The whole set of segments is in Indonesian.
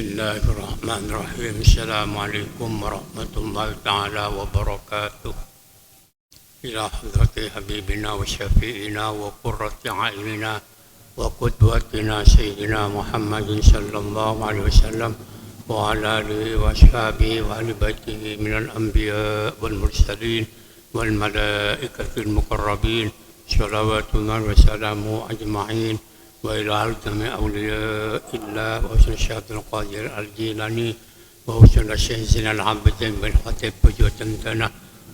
الله الرحمن الرحيم. السلام عليكم ورحمة الله تعالى وبركاته. إلى حضرة حبيبنا وشفيعنا وقرة عيننا وقدوتنا سيدنا محمد صلى الله عليه وسلم وعلى آله وأصحابه وأهل بيته من الأنبياء والمرسلين والملائكة المقربين صلوات الله وسلامه أجمعين، وإلى جميع أولياء الله وحسن الشهد القادر الجيلاني وحسن الشيخ زين العابدين بن خطيب بجوتنا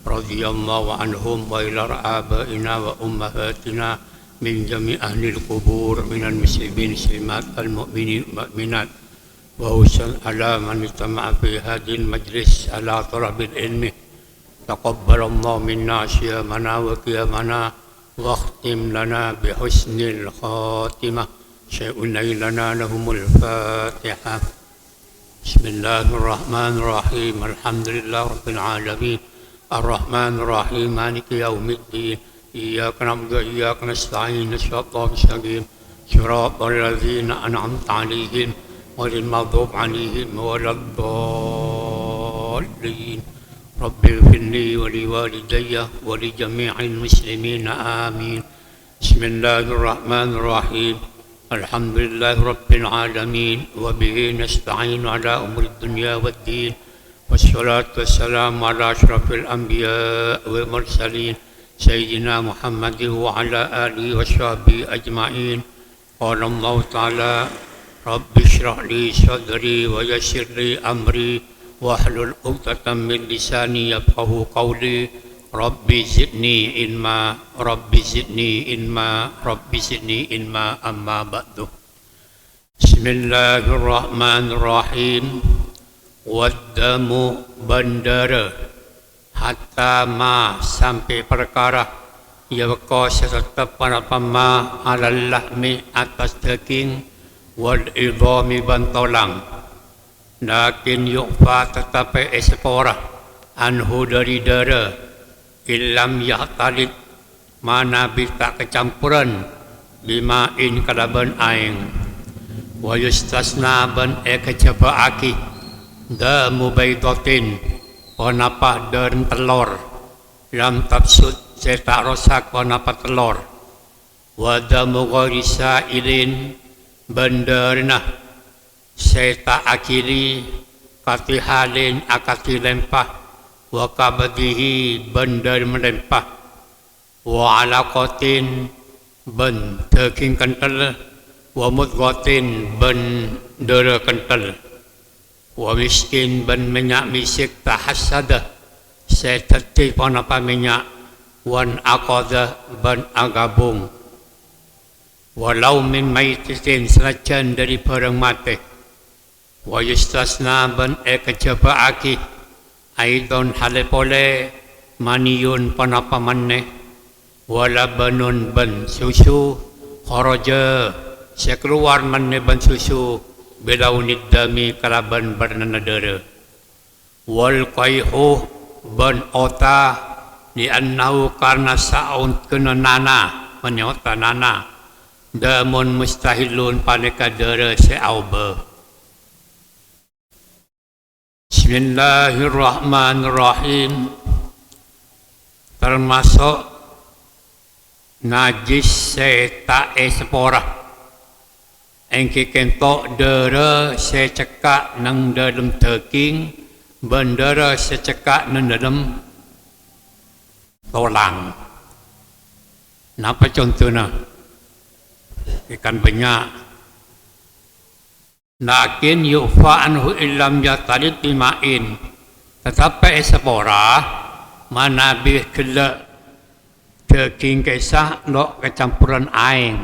رضي الله عنهم، وإلى آبائنا وأمهاتنا من جميع أهل القبور من المسلمين المسلمات المؤمنين المؤمنات، وحسن على من اجتمع في هذه المجلس على طلب العلم. تقبل الله منا صيامنا وقيامنا واختم لنا بحسن الخاتمة. شيء لنا لهم الفاتحة. بسم الله الرحمن الرحيم. الحمد لله رب العالمين الرحمن الرحيم مالك يوم الدين. إياك نعبد وإياك نستعين صراط المستقيم صراط الذين أنعمت عليهم غير المغضوب عليهم ولا الضالين. رب اغفر لي ولوالدي ولجميع المسلمين آمين. بسم الله الرحمن الرحيم. الحمد لله رب العالمين وبه نستعين على أمور الدنيا والدين، والصلاة والسلام على أشرف الأنبياء والمرسلين سيدنا محمد وعلى آله وصحبه أجمعين. قال الله تعالى: رب اشرح لي صدري ويسر لي أمري واحلل عقدة من لساني يفقهوا قولي. ربي زدني علما ربي زدني علما ربي زدني علما. أما بعد. بسم الله الرحمن الرحيم. Waddamu bandara hatta ma sampai perkara yabqa tetap pada pama alal lahmi atas daging wal idhami bantolang. Lakin yu'fa tetapi espora anhu dari dara ilam yahtalid mana tak kecampuran bima'in kalaban aing wa yustasna ban kecaba'aki damu baydatin panapa dan telur lam tafsud saya tak rosak panapa telur wa damu gharisa ilin bandarna saya tak akili katihalin akati lempah wa kabadihi bandar melempah wa alaqatin ban daging kental wa mudghatin bandar kental wa miskin ban minyak misik tahassada saya tertib panapa minyak wan aqada ban agabung walau min maititin selajan dari barang mati wa yustasna ban kecaba'aki aidon halepole maniyun panapa manne wala banun ban susu kharaja saya keluar manne ban susu bilaunid dami kalaban bernadara wal qayhu ban ota li annahu karna sa'un kena nana menyota nana damun mustahilun panekadara se'auba. Bismillahirrahmanirrahim. Termasuk najis seta espora engke kentok dara secekak nang dalam daging bandara secekak nang dalam tulang. Napa contohnya? Ikan banyak. Lakin yu'fa anhu illam yatalid bima'in. Tetapi espora mana bihkela daging kisah lo kecampuran air.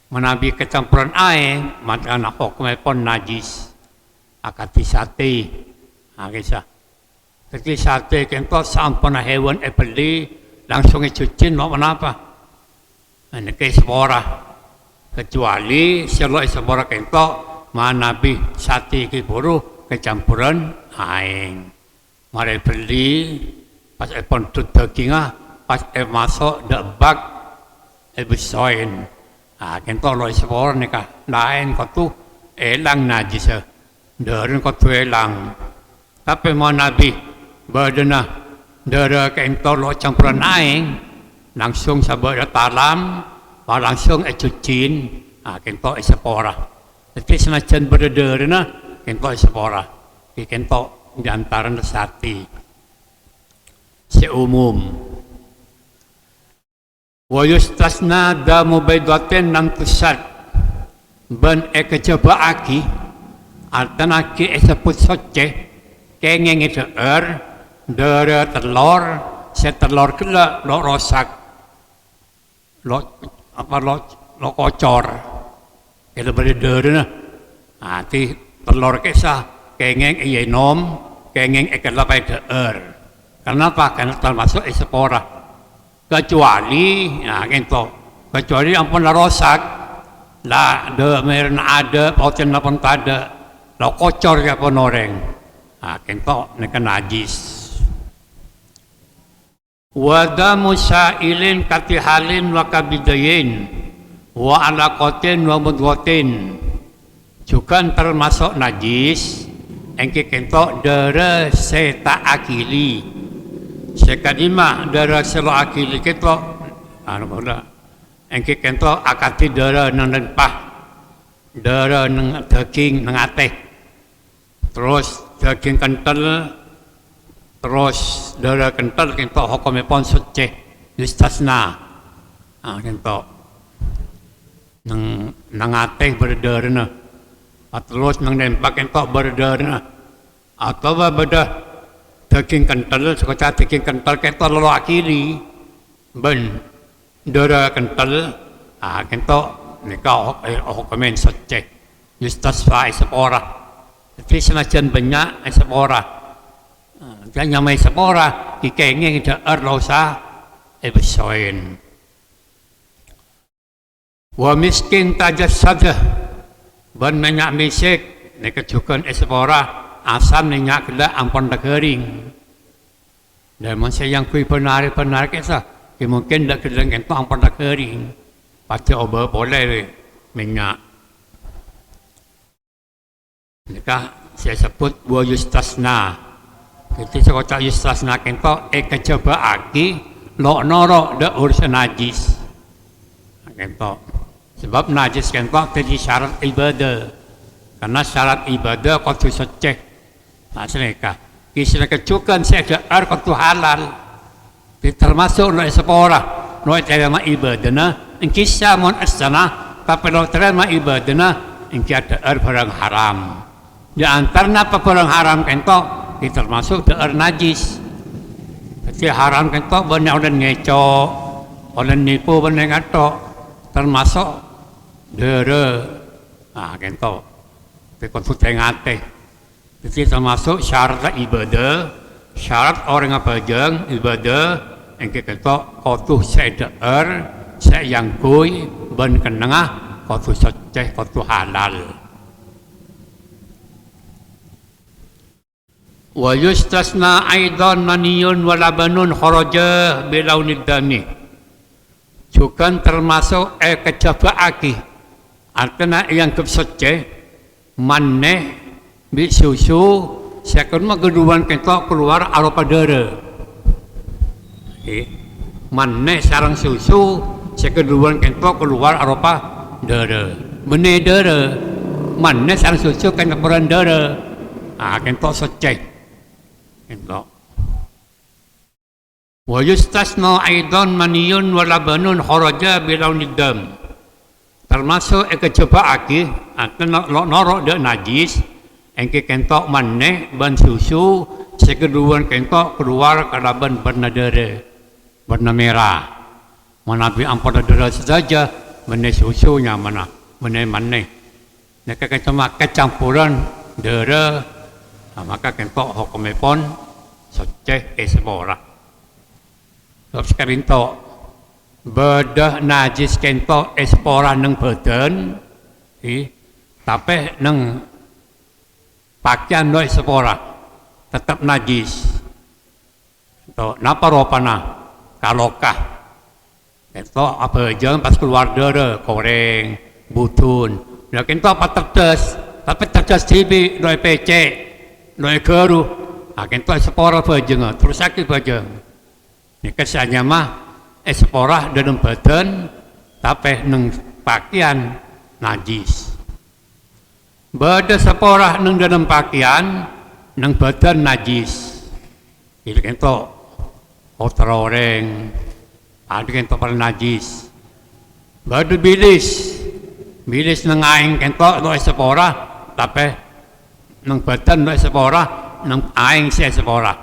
Menabi kecampuran air, maka nak hukumnya pun najis. Akati sate, kisah. Jadi sate kentok sampun hewan beli langsung dicuci, mau kenapa? Ini kespora. Kecuali kalau kespora kentok, mana bi sate kiburu kecampuran air. Mari beli pas pun tut dagingah, pas masuk debak besoin. Kentok lo espor ni kah lain kau tu elang najis darah kau tuelang. Tapi mau Nabi berdana darah kentol lo campuran aing langsung sabar talam, langsung cucin, kentol sepora. Jadi semacam berdarah na kentol sepora. Kentol di antara sati seumum. Wa yustasna damu baydatin nang tusad ban kecobaaki altanaki esaput soce kengeng itu darah telur setelur kela lo rosak lo kocor itu berdarah na ti telur kisah kengeng iya nom kengeng ekelapai kenapa? Karena termasuk espora kecuali kecuali ampun la rosak la meron ada pautin pun ada la kocor ya pun orang kento neka najis wadamu sa'ilin katihalin wa kabidayin wa alaqatin wa mudwatin juga termasuk najis engke kento dere seta akili sekadima darah selo akili kita engke kento akati darah nang lempah darah nang daging nang ateh terus daging kental terus darah kental kento hukumnya pon suci istasna kento nang ateh berdarah na terus nang lempah kento berdarah atau bedah daging kental, sekolah daging kental kita lalu akili, ben darah kental, kita nikah hukumin suci, justasfa isapora, tapi semacam banyak isapora, jangan nyamai isapora, kikengnya kita erlosa, ebesoin. Wa miskin tajas saja, ben banyak misik, nikah juga isapora. Asam minyak kena ampun dah kering. Dan masa yang kui benar kisah, mungkin dah kering itu ampun dah kering. Pasti obat boleh minyak. Nikah saya sebut buah yustasna. Kita cakap yustasna kita kecoba aki lo norok dah urusan najis. Kita sebab najis kita jadi syarat ibadah. Karena syarat ibadah kau tu suci. Maksudnya, kisah kecukan saya ada kau halal, termasuk no sepora, no terima ibadah na, kisah mon asana, tapi no terima ibadah na, ada barang haram. Di antara apa barang haram kento, termasuk najis. Jadi haram kento banyak orang ngecok, orang nipu banyak ngatok, termasuk kento, kau tu tengate. Jadi termasuk syarat ibadah, syarat orang apa jeng ibadah yang kita kotuh sedaer, yang kui ben kenengah kotuh suci kotuh halal. Wa yustasna aidan maniyun wa labanun kharaja bilaunid dami. Juga termasuk kecobaaki. Artinya yang kesuci maneh bi susu sekon mageduan kita keluar arupa darah. Maneh sarang susu sekeduan kita keluar arupa darah. Benih darah. Maneh sarang susu kena peran darah. Kita suci. Kita. Wa yustasna aidan maniyun wa labanun kharaja bilaunid dam. Termasuk kecobaaki artinya norok dak najis. Engke kentok maneh ban susu sekeduan kentok keluar kalaban warna darah warna merah manabi ampun darah saja maneh susunya mana maneh nek cuma kecampuran darah maka kentok hukumnya pun suci espora sebab sekarang to bedah najis kentok espora nang badan tapi nang pakaian no sepora tetap najis. To napa ropana kalokah. Itu apa jangan pas keluar darah goreng, butun. Ya kita apa tertes, tapi tertes cas tibi doi PC doi keru kento sepora bajeng terus sakit bajeng ini kesannya mah sepora dalam badan tapi neng pakaian najis bada sepora neng dalam pakaian neng badan najis ini kento kotor orang ada kento paling najis bada bilis nang aing kento do sepora tapi nang badan do sepora nang aing si sepora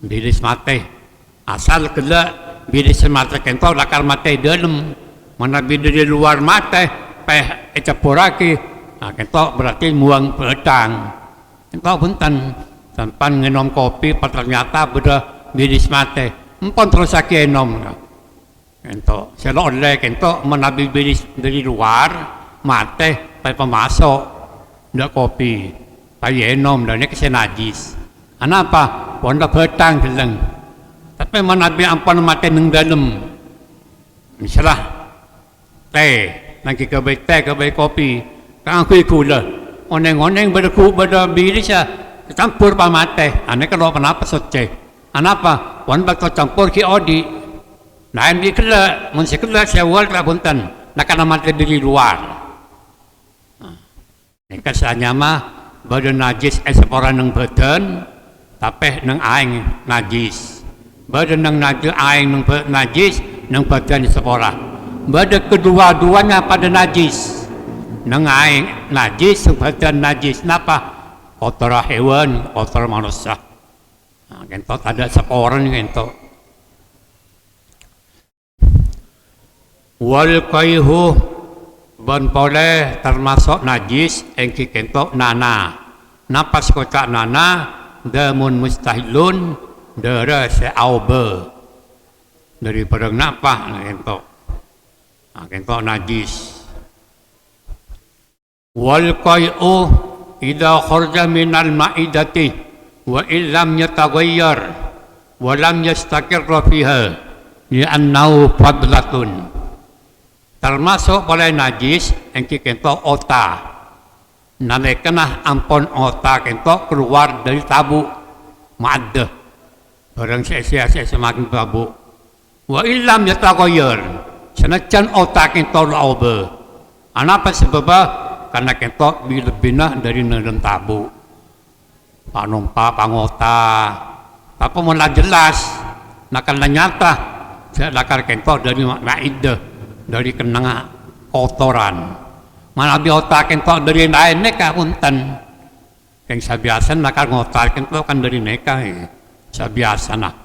bilis mate asal kena bilis mate kento lakar mate dalam mana bilis di luar mate peh ecapuraki kento berarti muang petang kento punten sampan ngenom kopi ternyata beda bilis mate empon terus aki enom kento selo oleh kento menabi bilis dari luar mate pai pemasok ndak kopi pai enom dan ini kese najis anapa pondok betang geleng tapi menabi ampun mate neng dalem misalah teh nangki kebaik teh kebaik kopi kang aku gula oneng-oneng beda bilis ya campur pa mate ane kalau kenapa soce anapa pon bakal campur ki odi nah ini kena mensekela sewal punten nak kana mati dari luar ini kesannya mah badan najis orang nang badan tapi nang aing najis badan nang najis aing nang najis nang badan sepora badan kedua-duanya pada najis nang aing najis nang badan najis napa kotor hewan kotor manusia nah, kentot ada seorang kentot wal kaihu ban boleh termasuk najis engki kentok nana napas kota nana damun mustahilun dara seaube daripada napa kentok najis wal kaihu idza kharja minal ma'idati wa illam yataghayyar wa lam yastakir fiha li'annahu fadlatun termasuk boleh najis engki kento ota nalekana ampon ota kento keluar dari tabu ma'adah barang sia-sia semakin tabu wa illam yataghayyar senajan ota kento laube anapa sebabnya karena kento lebihna dari dalam tabu panumpa pangota tapi mana jelas nakal nyata saya lakar kento dari maidah dari kenang kotoran mana biotak kento dari lain neka punten yang sabiasa nakar ngotak kento kan dari neka sabiasa nak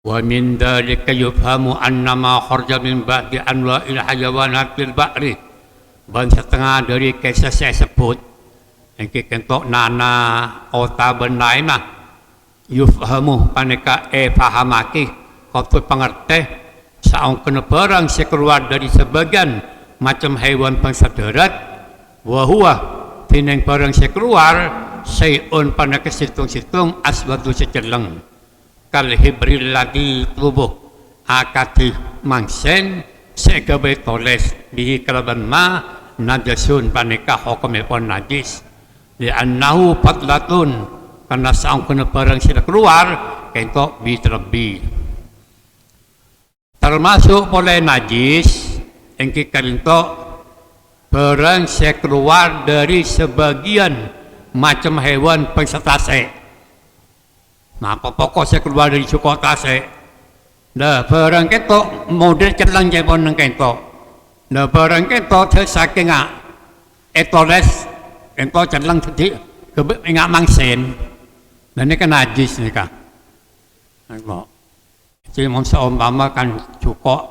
wa min dalika yufhamu annama kharja min ba'di anwa'il hayawanatil ba'ri ban setengah dari kisah saya sebut yang kento nana ota benaina yufhamu paneka pahamaki kau pengerti saung kena barang saya keluar dari sebagian macam hewan bangsa darat wahua tineng barang saya keluar sayun pada kesitung-situng asbatu seceleng kal hibril lagi tubuh akati mangsen segabai toles di kalaban ma najasun paneka hukum epon najis di annahu patlatun karena saung kena barang saya keluar kentok biterabi termasuk boleh najis engki kalinto barang saya keluar dari sebagian macam hewan pengsatase nah pokok saya keluar dari sukotase dah barang keto model celang jepon nang keto dah barang keto saking etoles keto celang tadi kebek mangsen dan ini kan najis nih kak jadi umpama kan cukup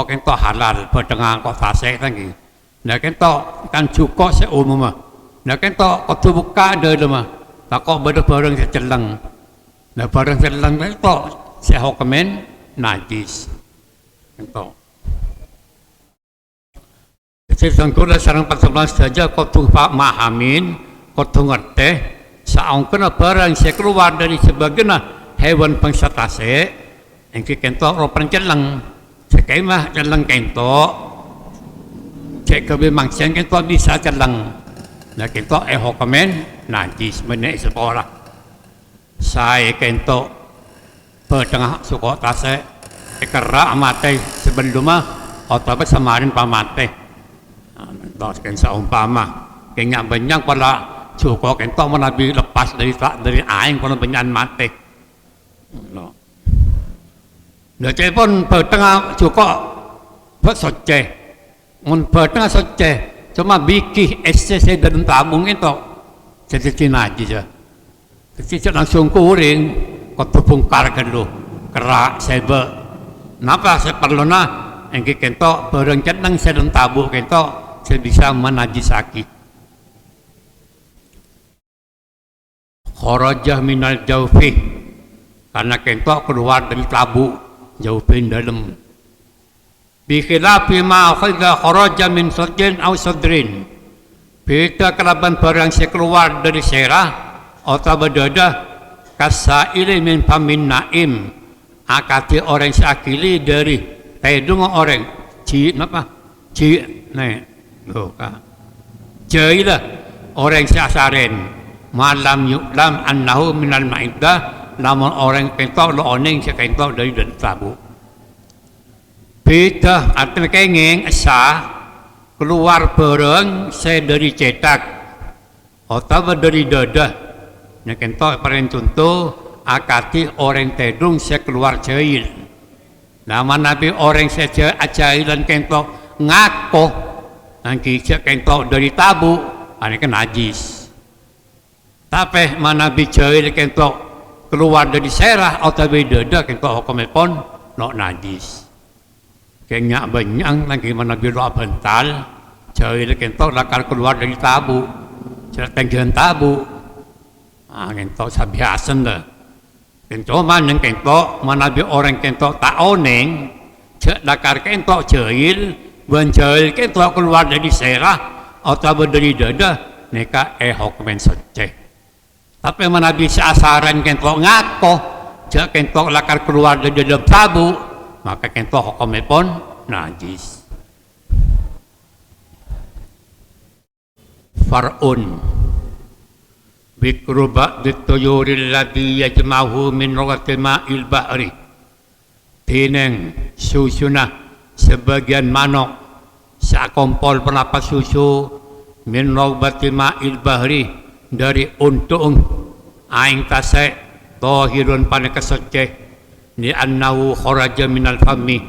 kento halal berdengar kok tasek lagi. Nah kento kan cukup seumum mah. Nah kento kok buka ada mah. Tak kok barang seceleng. Nah barang seceleng kento sehokemen najis. Kento. Jadi sangkula sarang pertemuan saja kok tu pak mahamin, kok tu ngerti. Saungkena barang saya keluar dari sebagian hewan bangsa tasek. Engki kento ro penceleng sekemah celeng kento cek kebemangsian kentok bisa celang. Nah kentok hokamen najis menek sekolah. Saya kentok petengah suku tase kerak mate sebelum atau samarin pamate. Dos kensa umpama kenya banyak pala suku kentok menabi lepas dari aing kalau banyak mate. No. Nah cepon petengah suku pesoceh, mun petengah soceh cuma bikin SCC dalam tabung itu jadi najis ya. Jadi langsung kuring, kau bongkar dulu, kerak sebe. Napa seperlu engke kentok bareng cenang sedang tabung kentok saya bisa menajisaki. Kharaja minal jaufi karena kentok keluar dari tabung jaufin dalam. Bikhilafi ma kharaja min sadrin aw sadrin. Beda kelaban barang yang keluar dari serah atau berdada kasaili min pamin naim akati orang sakili dari tedung orang ci apa ci nih buka jailah orang sasaren malam yuklam annahu minal maidah namun orang kentok lo oning sekentok dari dan tabu beda artinya kengeng asa keluar bareng saya dari cetak atau dari dada. Nah kentok paling contoh akati orang tedung saya keluar jahil. Nama Nabi orang saya jailan kentok ngaco nanti saya kentok dari tabu ini kan najis. Tapi mana Nabi jahil kentok keluar dari serah atau beda kentok hukumipun no najis. Kayaknya banyak lagi mana Nabi doa bental jahil kentok lakar keluar dari tabu. Saya tenggelam tabu. Kentok sabiasan dah. Kentok mana kentok mana bi orang kentok tak oneng, cek dakar kentok jahil, bukan jahil kentok keluar dari serah atau dari dada, neka hukuman soceh. Tapi mana bisa asaran kentok ngaco, cek kentok lakar keluar dari dalam tabu, maka kentok hukumnya pun najis. Far'un bikruba dituyuril ladhi yajmahu min ragati ma'il bahri tineng susuna sebagian manok sakompol penapas susu min ragati ma'il bahri dari untung aing tasek tohirun pada kesoceh ni annahu kharaja minal fami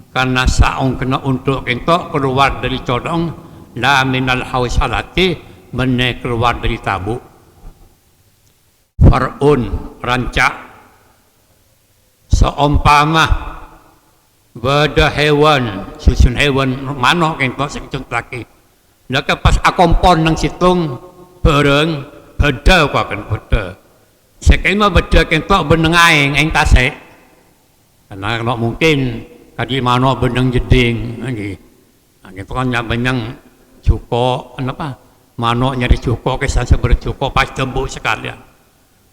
karena saung kena untuk kentok keluar dari codong la minal hausalati mene keluar dari tabu. Far'un rancak seumpama beda hewan susun hewan manok kentok sekecun laki naka pas akompon nang situng bareng beda kok kan beda sekema beda kentok beneng aing tasek karena kalau mungkin kadi manok beneng jeding lagi itu kan nyabanyang cuko apa manok nyari cuko kesan bercuko pas tembuk sekalian.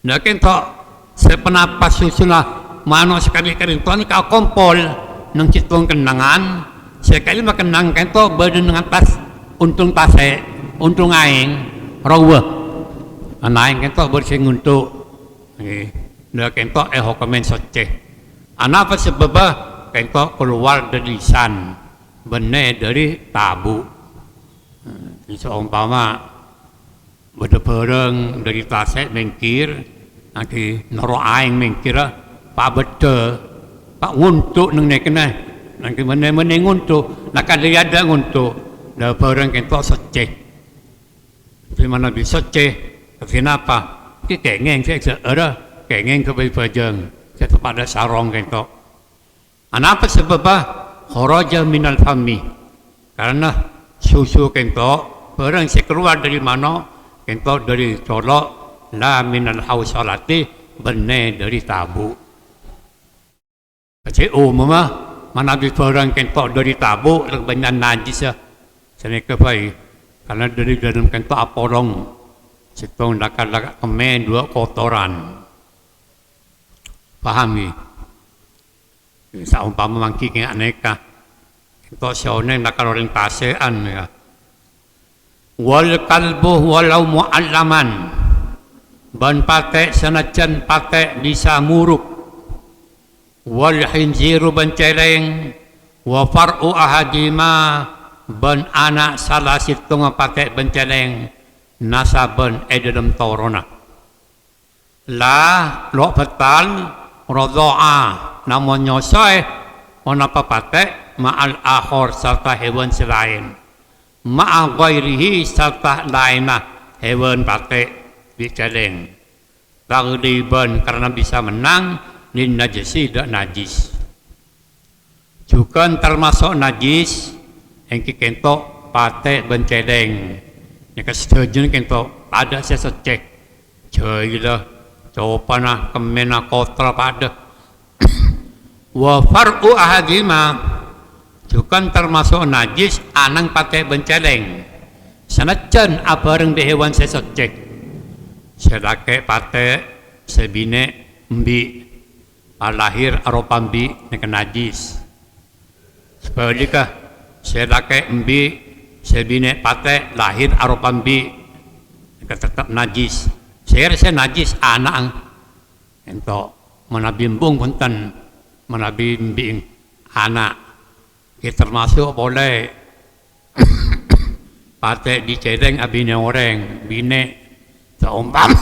Nah kentok sepenapas susulah manok sekali-kali tuan kau kompol nang citung kenangan sekali makenang kentok badan dengan tas untung tase untung aing rawa aing kentok bersing untuk nah kentok hukuman soceh apa sebabnya kentok keluar dari lisan benar dari tabu seumpama berbareng dari tase mengkir nanti naro aing mengkira pak beda pak nguntuk neng nekena nanti mana nguntuk nak ada ada nguntuk dah barang kentok soceh di mana bisa soceh kenapa kita kengeng saya ada kengeng kebajang saya pada sarong kentok apa sebabnya kharaja minal fami karena susu kentok barang saya keluar dari mana kentok dari colok la minal hausalati benar dari tabu. Jadi umumnya mana barang kentok dari tabu lebih banyak najis ya. Saya kepai karena dari dalam kentok aporong situng dakar kemen dua kotoran. Pahami? Seumpama mangki kena aneka kentok sioneng dakar orientasian ya. wal kalbu walau mu'allaman ban patek senajan patek bisa muruk, wal khinziru ban celeng wa far'u ahadima ban anak salah situng patek ban celeng nasaban dalam Taurana la lo batal radha'a namun nyosoi ona patek ma'al akhor serta hewan selain ma'a ghairihi serta lainah hewan patek biceleng taghliban karena bisa menang lin najisi dak najis juga termasuk najis yang kentok patek benceleng yang kesetujuan kentok ada saya cek jailah coba nah kemena kotor pada wa far'u ahadima juga termasuk najis anang patek benceleng sanajan abareng di hewan saya cek sedake patek sebine mbi lahir arupa mbi nek najis sebaliknya sedake mbi sebine patek lahir arupa mbi nek tetap najis saya najis anak ento menabimbung punten menabimbing anak kita termasuk boleh patek diceleng abine orang bine seumpam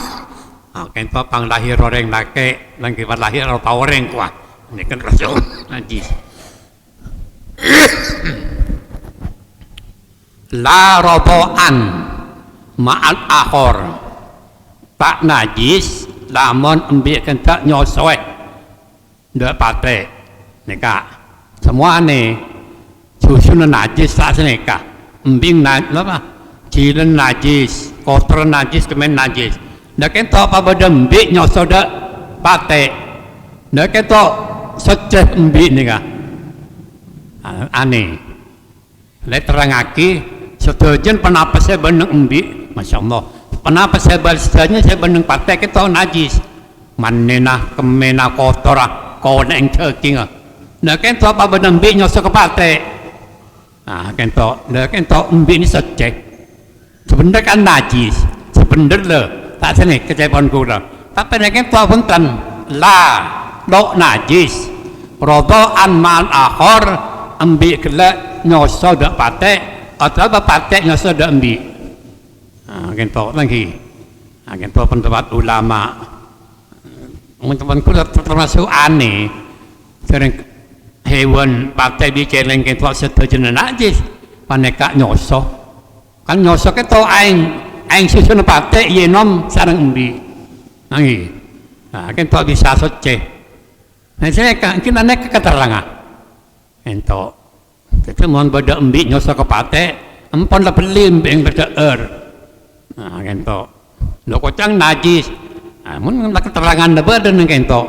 kento pang lahir orang laki dan kibat lahir orang kuah ini kan rasul najis la roboan ma'al akhor tak najis lamun ambil kentak nyosoe ndak patek nikah semua ni susun najis tak seneka embing apa cilen najis kotor najis kemen najis ndak kentok apa bedembik nyoso dak patek ndak kentok seceh embik nikah aneh le terangaki setujen penapasnya beneng embik masyaallah penapasnya balsanya saya beneng patek kentok najis manenah kemena kotor kau neng ceking ndak kentok apa bedembik nyoso ke patek kentok ndak kentok embik ni seceh sebenarnya kan najis sebenarnya tak sini kecepahan kuda tapi nak tua punten la dok najis rodoan mal akhor ambil kelak nyoso dak patek atau apa patek nyoso dak ambil kentok lagi kentok pendapat ulama teman-teman kuda termasuk aneh sering hewan patek diceleng kentok setuju najis paneka nyoso kan nyosok itu aing susun patek ye nom sarang embi nangi kan tak bisa seceh nah saya kan kita naik keterangan ento kita mohon beda embi nyosok ke patek empon lah pelim yang beda kan to lo kocang najis mun keterangan dah beda neng kan to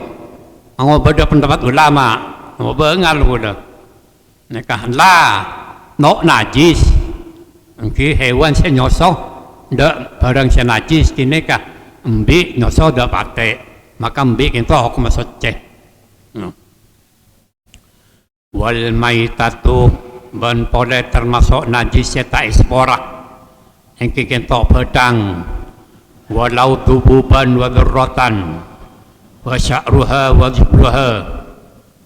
mau beda pendapat ulama mau bengal udah nekah lah no najis angki hewan saya nyosok ndak barang saya najis kini kah embi nyosok ndak patek maka embi itu hukum seceh wal maitatu ban pole termasuk najis tak ispora angki kita pedang walau tububan wa dzurratan wa sya'ruha wa jibruha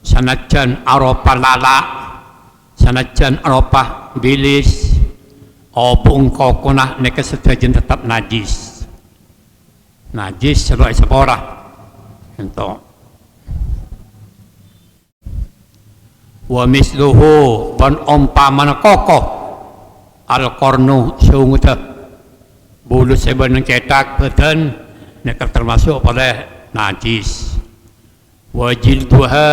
sanajan aropa lala sanajan aropa bilis obung kokonah neka setujen tetap najis seloi sepora ento wa misluhu ban umpamana kokoh al qarnu sunguta bulu sebenang cetak beten neka termasuk pada najis wa jilduha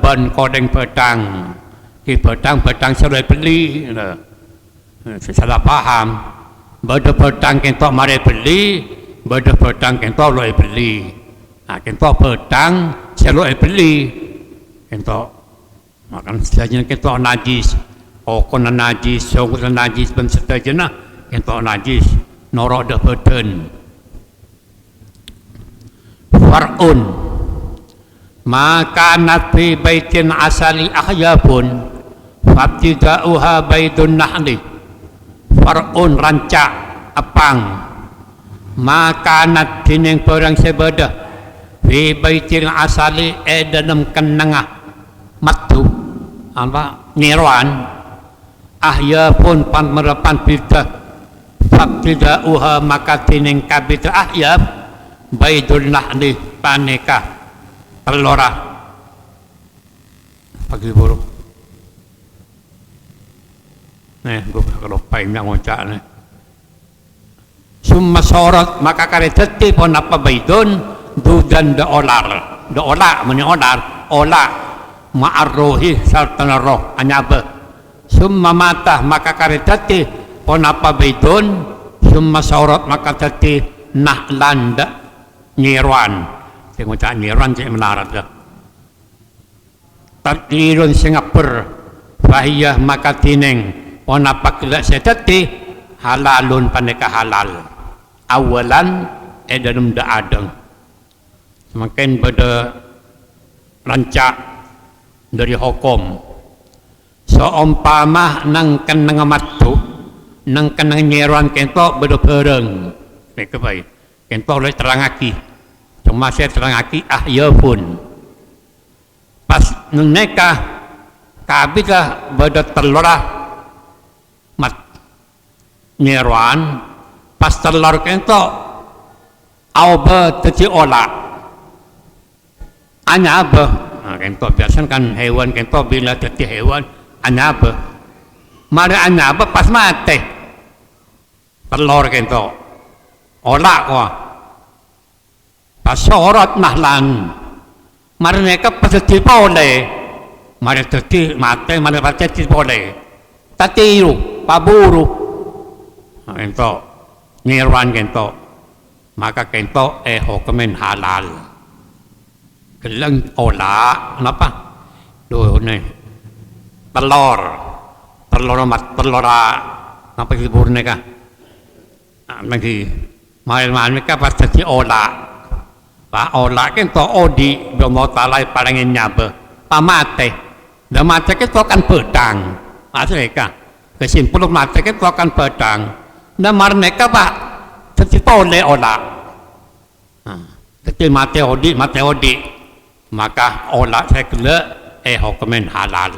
ban kodeng pedang ki pedang seloi beli salah paham beda pedang kentok mari beli beda pedang kentok loi beli kentok pedang seloi beli kentok makan saja kentok najis kokon najis sungguh najis ben setajana kentok najis norok dah beden far'un maka nabi baitin asali ahyabun fabtida'uha baitun nahli far'un rancak numpang makanat dining perang sebedah fi baitil asali dalam kenanga matu apa nirwan ahya pun pan merapan pita faktida uha maka dining kabita ahya baidul nahli paneka telora pagi buruk gue kalau paling nak ngocak nih summa sorot maka kare teti pun apa baidun dudan de olar meni olar ma'arrohi sartana roh anyabe summa mata maka kare teti pun apa baidun summa sorot maka teti nahlanda nyirwan saya ngocak nyirwan saya melarat dah takdirun Singapura fahiyah maka tineng pun apa kelak saya teti halalun paneka halal awalan dalam daadeng semakin pada rancak dari hukum seumpama nang kenang matu nang kenang nyeruan kentok pada pereng mereka baik kentok oleh terangaki cuma saya terangaki ya pun pas neka kabita pada telurah mat nyeruan pas telur kento auba teti ola anya apa kento biasa kan hewan kento bila teti hewan anya apa mari anya apa pas mati telur kento ola kok pas sorot nahlan mari neka pas teti boleh mari teti mati mari pas teti boleh tatiru paburu kento nirwan kento maka kento hukumin halal kelang ola kenapa doh nih telur mat telura apa hibur neka lagi main mereka pas jadi ola pak ola kento odi domo talai palangin nyabe pamate damate kento kan pedang mereka kesimpulan mate kento kan pedang dan mereka pak tetapi boleh olah tetapi mate odi maka olah saya kena hukumin halal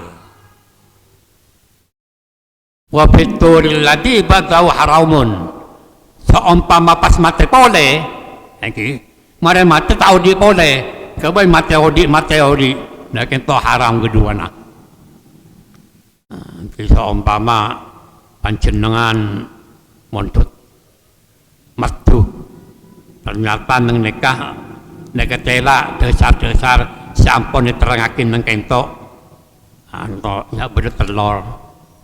wa fitur ladhi badau haramun seumpama pas mate boleh lagi mare mate tak odi boleh kebai mate odi nak kento haram kedua nak seumpama panjenengan montut matu ternyata neng nekah tela desar sampun diterangakin neng kento anto ya beda telur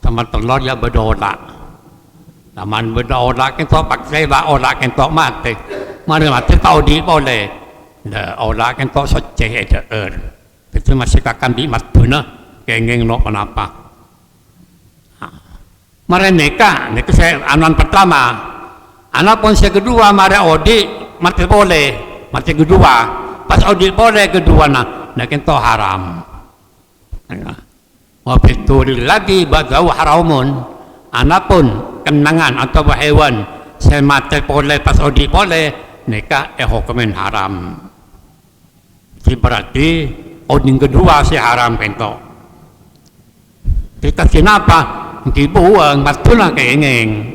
sama telur ya beda olah taman beda olah kento pakai lah olah kento mati mana mati tahu di boleh olah kento soceh aja itu masih kakan di matu na kengeng no kenapa mare neka saya anuan pertama anak pun saya kedua mare odi mati boleh mati kedua pas odi boleh kedua nak kento haram wa fitur lagi badau haramun anak pun kenangan atau hewan saya mati boleh pas odi boleh neka hukumin haram berarti odi kedua saya haram kento kita kenapa dibuang matuna keingin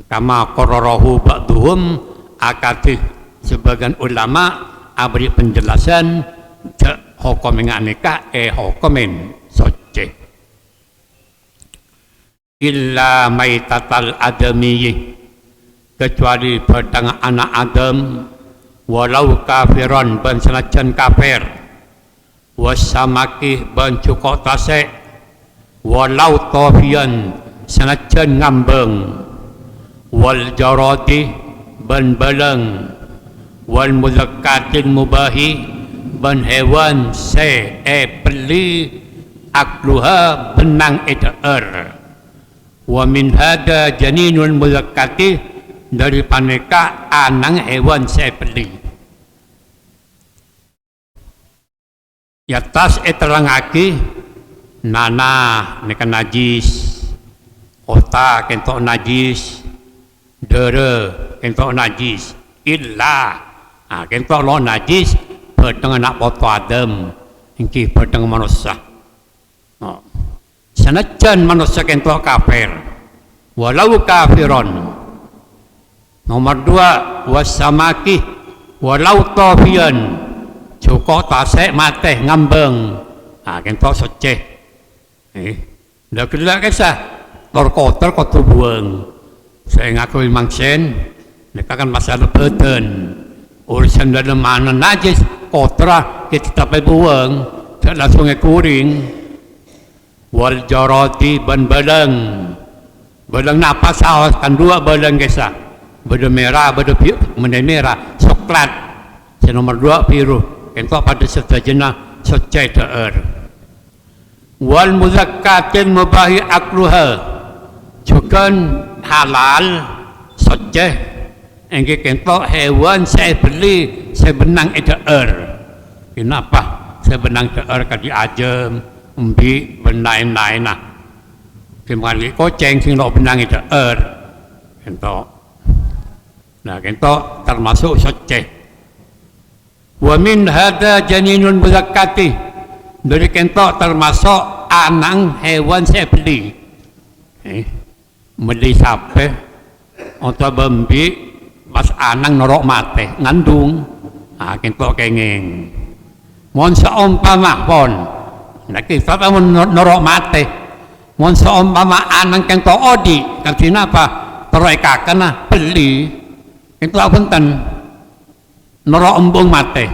kama kororohu ba'duhum akati sebagian ulama abri penjelasan hukum aneka hukumin soce illa maitatal adami kecuali pedang anak Adam walau kafiron ban senajan kafir wasamaki ban cukok tasek walau tofian senajan ngambeng wal jarati ban baleng wal muzakkatin mubahi ban hewan se beli akluha benang edaer wa min hada janinul muzakkati dari paneka anang hewan se beli yatas eterangaki nana neka najis otak kentok najis dere kentok najis illa kentok lo najis bertengah nak foto Adam ingki bertengah manusia sanajan manusia kentok kafir walau kafiron. Nomor 2 wasamaki walau tofian cukup tasek mate ngambeng kentok soceh dah kelak kisah terkotor kotor buang saya ngaku mangsen mereka kan masalah beten urusan dalam mana najis kotor kita tak buang tak langsung kuring wal jarati ban belang napas saus kan 2 belang kisah beda merah beda merah coklat nomor 2 biru kentok pada setajana soceh ter wal muzakkatin mubahi akluha juga halal soceh engke kentok hewan saya beli saya benang itu kenapa saya benang itu kadi ajem umbi benang nah kembali koceng sing lo benang itu kentok nah kentok termasuk soceh wa min hada janinun muzakkati dari kentok termasuk anang hewan saya beli beli sape atau bambi pas anang norok mate ngandung kentok kengeng mon seumpama pon nah kita norok mate mon seumpama anang kentok odi karena apa tereka beli kentok punten norok embung mate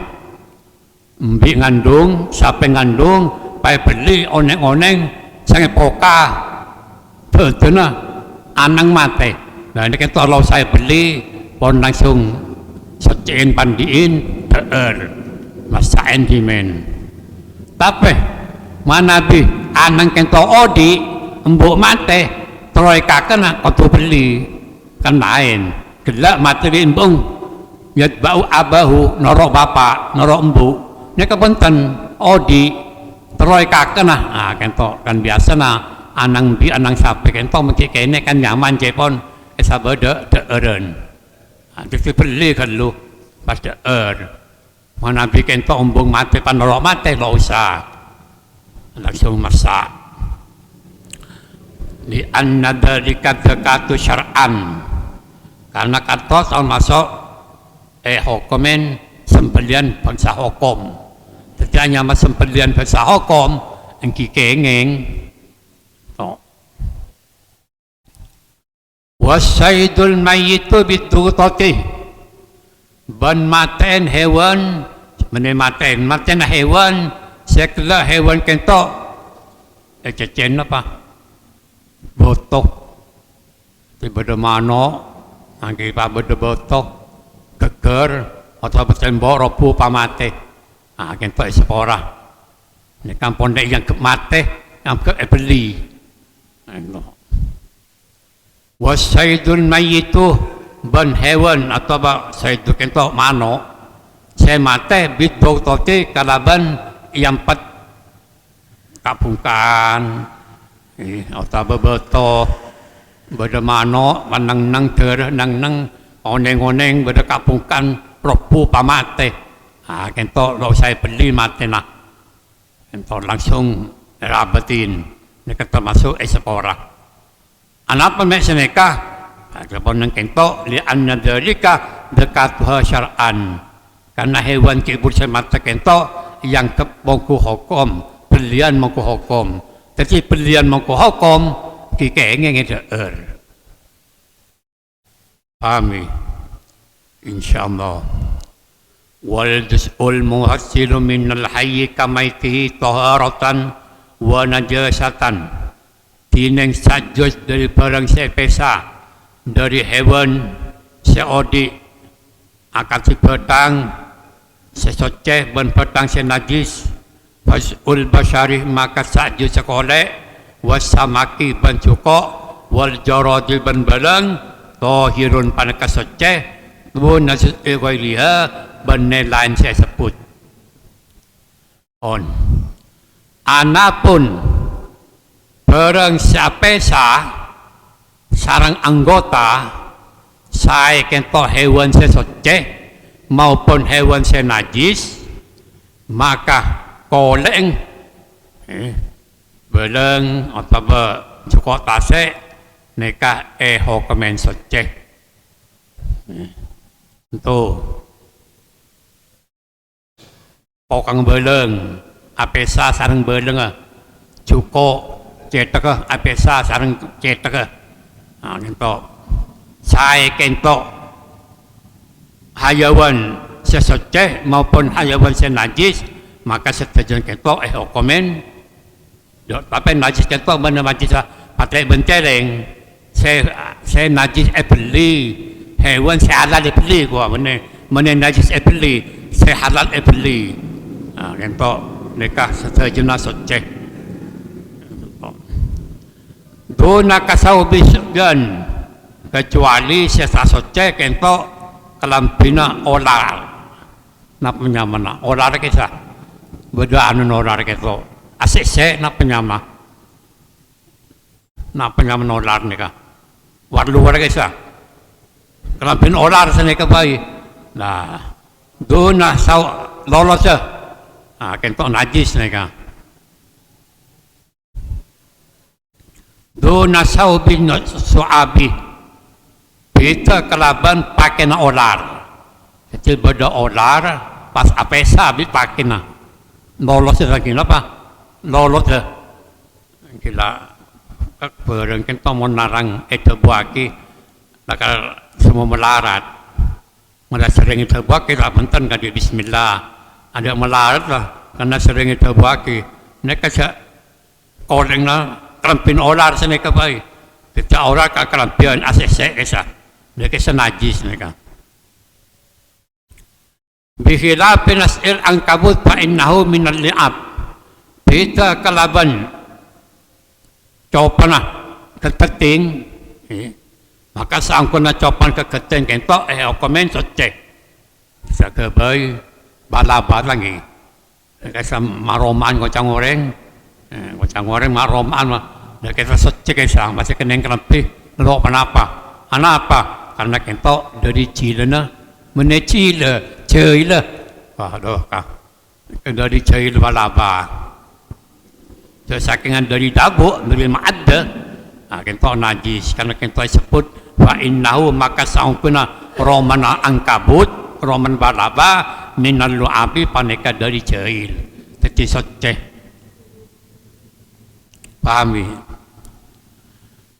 mbi ngandung sape ngandung pai beli oneng-oneng sange poka betul anang mate nah ini kita kalau saya beli pon langsung secain pandiin masain dimen tapi mana bi anang kento odi embuk mate troy kakena kau beli kan lain gelak mate di embung yat bau abahu norok bapak norok embuk ini kepunten odi troy kakena kento kan biasa anang bi anang sapi kentok mesti kene kan nyaman cepon sabada deeren jadi beli kan lu pas mana bi kentok embung mate panorok mate lo usah langsung masak li anna dzalika zakatu syar'an karena kata termasuk hukumen sembelian bangsa hukum jadi hanya sembelian bangsa hukum engki kengeng wasaidul mayyitu bidutati ban maten hewan maten hewan sekala hewan kentok cecen apa botok tiba mano angki pa beda botok geger atau bertembok robu pamate kentok sepora ini kan pondek yang mate yang beli wasaidul mayyitu ban hewan atau saidu kentok mano saya mate bidutati kalaban yang 4 kapungkan atau bebeto beda mano nang ter nang oneng beda kapungkan robu pamate kentok lo saya beli mate nah kentok langsung rabatin ini termasuk sepora anak pemek seneka kapon nang kentok li anna dzalika dekatuha syar'an karena hewan kibur semata kentok yang kebongku hukum belian mongku hukum jadi belian mongku hukum kikengeng pahami insyaallah wal juz'ul muhassilu minal hayyi kamaitihi taharatan wa najasatan tineng sajus dari barang sepesa dari hewan seodi akan si petang sesoceh ben petang senajis fasul basyarih maka sajus sekoleh wasamaki ben cukok wal jaradi ben balang tohirun panaka soceh bun nasus ewailiha ben lain saya sebut on anapun barang siapesa sarang anggota Saya kentok hewan sesoceh maupun hewan senajis, maka koleng beleng atau cukup tasek neka hukuman soceh. Itu pokang beleng apesa sarang beleng cukup cetek apesa sarang cetek. Kentok saya kentok hayawan sesoceh maupun hayawan senajis, maka setujuan kentok hukuman. Tapi najis kentok mana najis pakai benceleng. Saya najis beli hewan saya halal beli gua mana najis beli saya halal beli. Kentok mereka setujuan soceh. Dona kasau bisgan kecuali sesa soceh kentok kelampina olar. Napanya mana olar kisah beda anu olar kentok asik se napanya olar nika war luar kisah kelampin olar sene kebai. Nah dona sau lolos kentok najis nika. Dona sau bin suabi kita kelaban pakai na olar. Kecil beda olar pas apesa bi pakai na lolos lagi apa lolos gila bereng kita mau narang itu buaki bakal semua melarat mereka sering itu buaki lah benten kan di Bismillah ada melarat lah karena sering itu buaki mereka koleng lah kerampin olar sini kebai kita olar ke kerampian asese esa mereka senajis mereka bihilafin as'il angkabut fa innahu minal li'ab kita kelaban copan keketing maka seangkuna copan keketing kentok komen socek bisa kebai balabat lagi mereka maroman gocang goreng maroman mereka socek isang masih kena kerampi lo apa karena kentok dari cilana menecil cila aduh kah dari cil balaba sakingan dari dabu dari ma'adda kentok najis karena kentok sebut fa innahu maka saungkuna romana angkabut roman balaba minal lu'abi paneka dari cil jadi soceh pahami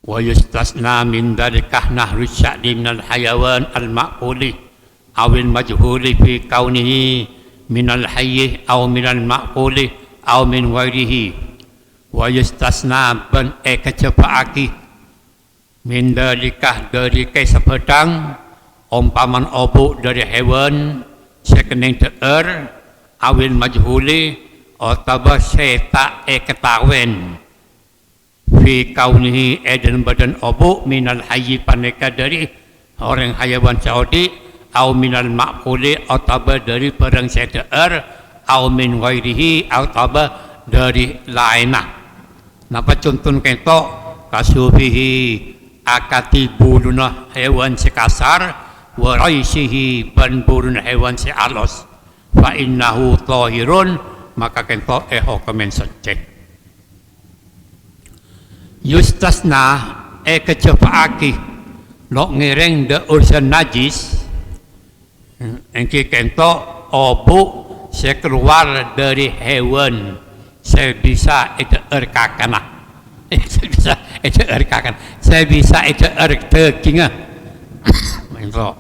wa yustasna min dalikah nahru sya'di minal hayawan al-ma'kuli awil majhuli fi kaunihi minal hayyi aw minal ma'kuli aw min ghairihi wa yustasna ban kecepaki min dalikah dari sepedang umpaman obu dari hewan sekening teer awil majhuli atau seta ketawen fi kaunihi eden badan obu minal hayyi paneka dari orang hayawan saudi au minal ma'kuli atau dari perang seteer au min ghairihi atau dari lainah. Napa contoh kentok kasubihi akati buluna hewan sekasar wa raisihi ban buluna hewan sealos fa innahu tahirun maka kentok hukuman socek. Yustasna kecepaki lo ngereng de urusan najis engki kentok obu saya keluar dari hewan saya bisa itu erkakana saya bisa itu erkakan saya bisa itu erkekinga mentok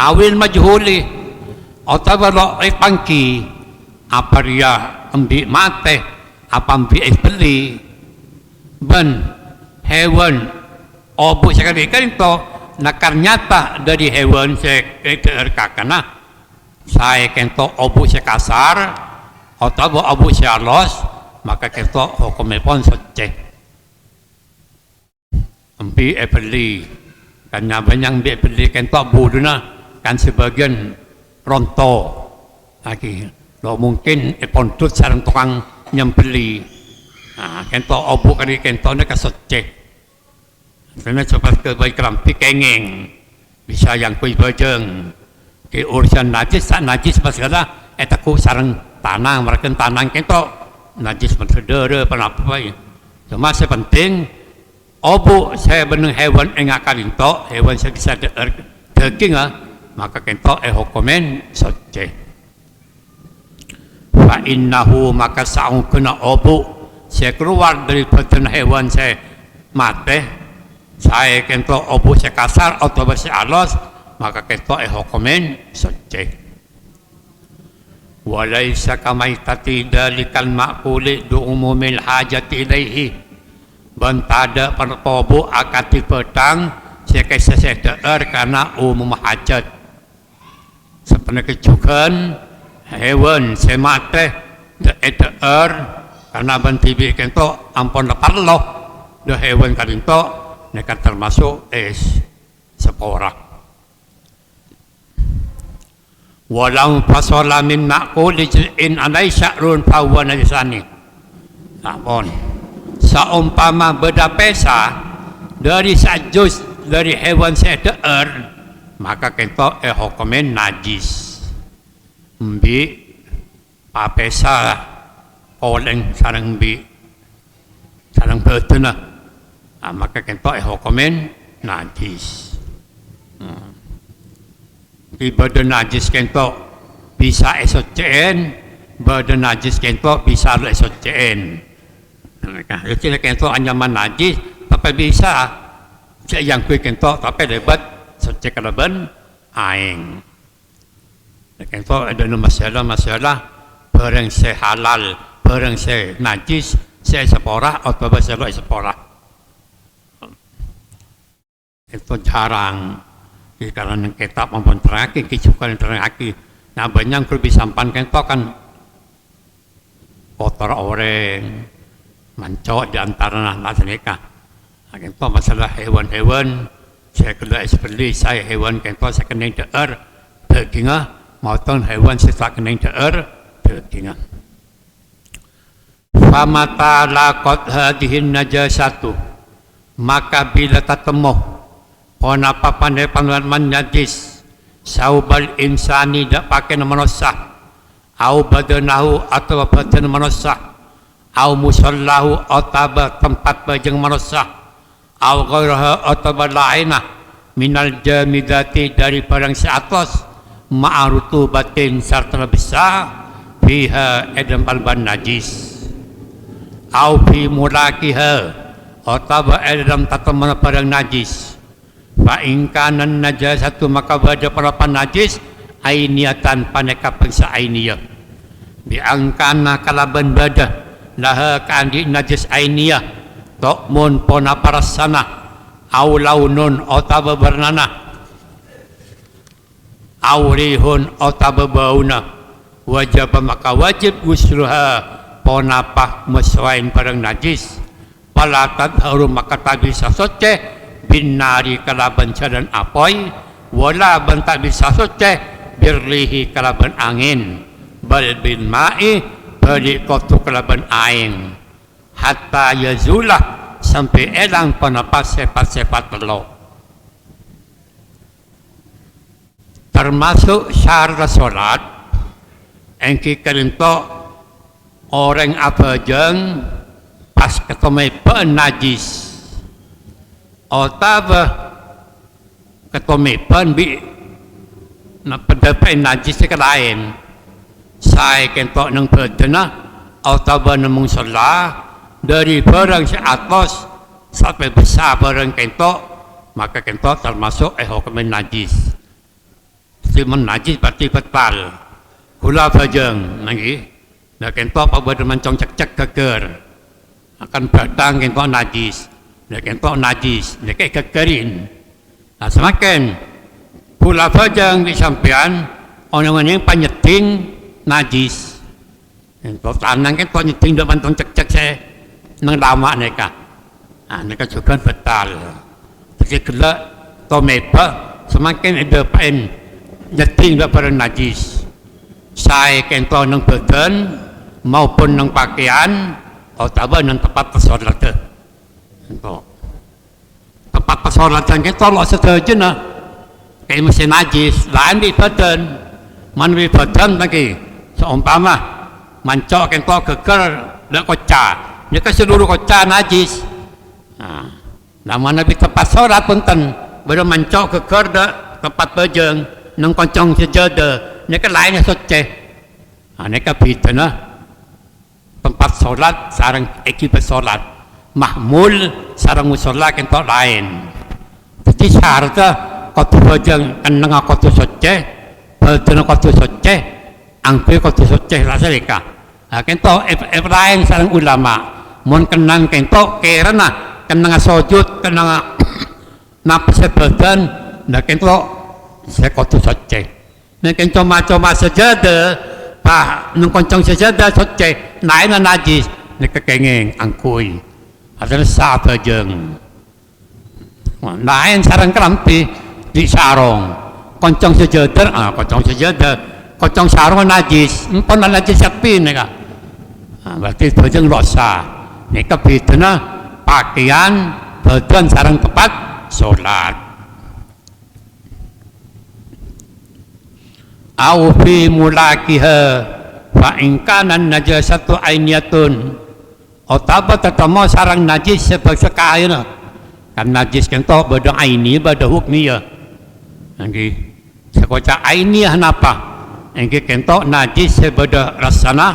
awil majhuli atau lo pangki apa dia ambil mate apa ambil beli ben hewan obu sekali kan itu nakar nyata dari hewan sekerkakana saya kento obu sekasar atau obu sealos maka kento hukumnya pun socek ambil beli karena banyak ambil beli kento buduna kan sebagian ronto lagi lo mungkin pontut sarang tukang nyembeli kento obu kali kento ini kesocek Karena cepat ke baik kerampi kengeng. Bisa yang kui bajeng. Ke urusan najis pasal etaku sarang tanang, mereka tanang kento najis mensedera penapa ya. Cuma sepenting obu saya beneng hewan engak kalinto, hewan saya bisa daging maka kento hukumen soce. Fa innahu maka saung kena obu saya keluar dari badan hewan saya mate, saya kento obu saya kasar atau bersih alos, maka kento hukumen soce. Walaysa kamaitati dalikal ma'kuli du umumil hajat ilaihi bantada pertobu akati petang sekesa sedeer karena umum hajat sebenarnya kecukan hewan semate deer karena bantibi kento ampun leparloh de hewan kalinto nekat termasuk sepora. Walau fasola min ma'kuli in alai sya'run fahuwa najisani. Ampun. Saumpama beda pesa dari sajus dari hewan sedeer maka kento hukumen najis. Mbi papesa oleng sarang bi sarang betena maka kento hukumen najis. Di badan najis kento bisa esocen, badan najis kento bisa esocen. Jadi kento anyaman najis, tapi bisa yang kui kento tapi lebat socek kalaban aing. Kento ada masalah barang se halal, barang se najis, se sepora atau bahasa sepora. Itu jarang. Karena kitab maupun terangki, kisukan terangki. Nah banyak kalau disampan kento kan kotor orang, mancok di antara anak mereka. Nah, kento masalah hewan-hewan, saya kena seperti saya hewan kento saya kena deer, dagingnya, maupun hewan saya kena deer, dagingnya. Famata lakot hadihin najasatu, maka bila ketemu apa pandai panggilan najis saubal insani dak pakai nama manusia au badanahu atau badan manusia au musallahu atau tempat bajang manusia au ghairaha atau lainah minal jamidati dari barang seatas ma'arutu batin serta besar fiha edam palban najis au fi mulakiha atau edam tatamana barang najis. Fa'inkanan najasatu maka pada perapan najis ainiatan paneka pengsa ainiyah biangkana kalaban bada laha kandi najis ainiyah tokmun pona parasana au launun otaba bernana au rihun otaba bauna wajib maka wajib usruha pona pah meswain barang najis palatat harum maka tak bisa soce binari kalaban cadan apoy wala bantak bisa soce birlihi kalaban angin bal bin ma'i balik kotu kalaban aing hatta yazulah sampai elang penapas sepat-sepat telok termasuk syarat solat engki kerinto orang apa jeng pas ketemu penajis otaba ketumipan bi na pendapat najis ke lain saya kentok nang bedena otaba namung salah dari barang si atas sampai besar barang kentok maka kentok termasuk hukum najis siman najis berarti batal kula bajeng lagi nak kentok apa bermancong cek-cek keker akan batang kentok najis nak kentok najis, nak kekerin. Nah semakin pula bajang di sampean orang yang penyeting najis. Kentok tanang kentok nyeting dak mantong cek-cek saya nang lama mereka. Ah mereka juga betal. Jadi kelak tomepa semakin ada pen nyeting dak barang najis. Saya kentok nang badan maupun nang pakaian atau nang tempat solat. Tempat solat dan kita lo setuju na kayak mesin najis lain di badan mana di badan lagi seumpama mancok kita keker dan kocak dia ke seluruh kocak najis nah mana di tempat solat pun ten baru mancok keker dak tempat bejeng nang koncong sejadah ni kan lainnya suci ni kan beda na tempat solat sarang ekibat solat mahmul sarang musola kentok lain jadi syaratnya kotu bejeng kenang kotu suci bejeng kotu suci angkui kotu suci rasa leka kentok lain sarang ulama mun kenang kentok kerana kenang sujud kenang napas badan nah kentok saya kotu suci Mungkin cuma-cuma sejadah, pak nungkoncong sejadah suci, naik najis, nak kengeng angkui, ada sah bejeng, naik sarang kerampi di sarong, koncong sejadah, koncong sarong najis, empon najis sepi ni kan, berarti bejeng losa, ni kebitna pakaian badan sarang tempat solat. Au fi mulakiha fa in kana najasatu ainiyatun otaba tatama sarang najis sebagaimana kan najis kan to bada aini bada hukmiyah anggi sekoca ainiyah napa anggi kan to najis sebada rasana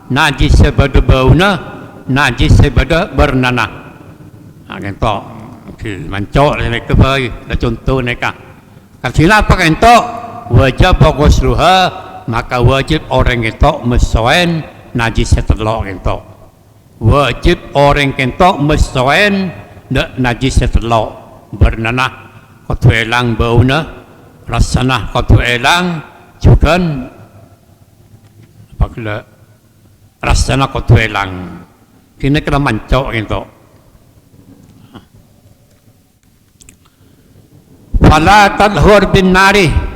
najis sebada bauna najis sebada bernana kan to mancok ni ke bayi contoh ni ka kasina apa kan to wajib ghusluha maka wajib orang itu mesoen najis setelok itu wajib orang itu mesoen najis setelok bernanah kotu elang bauna rasana kotu elang juga apakah rasana kotu elang kini kena mancok itu fala tadhur bin nari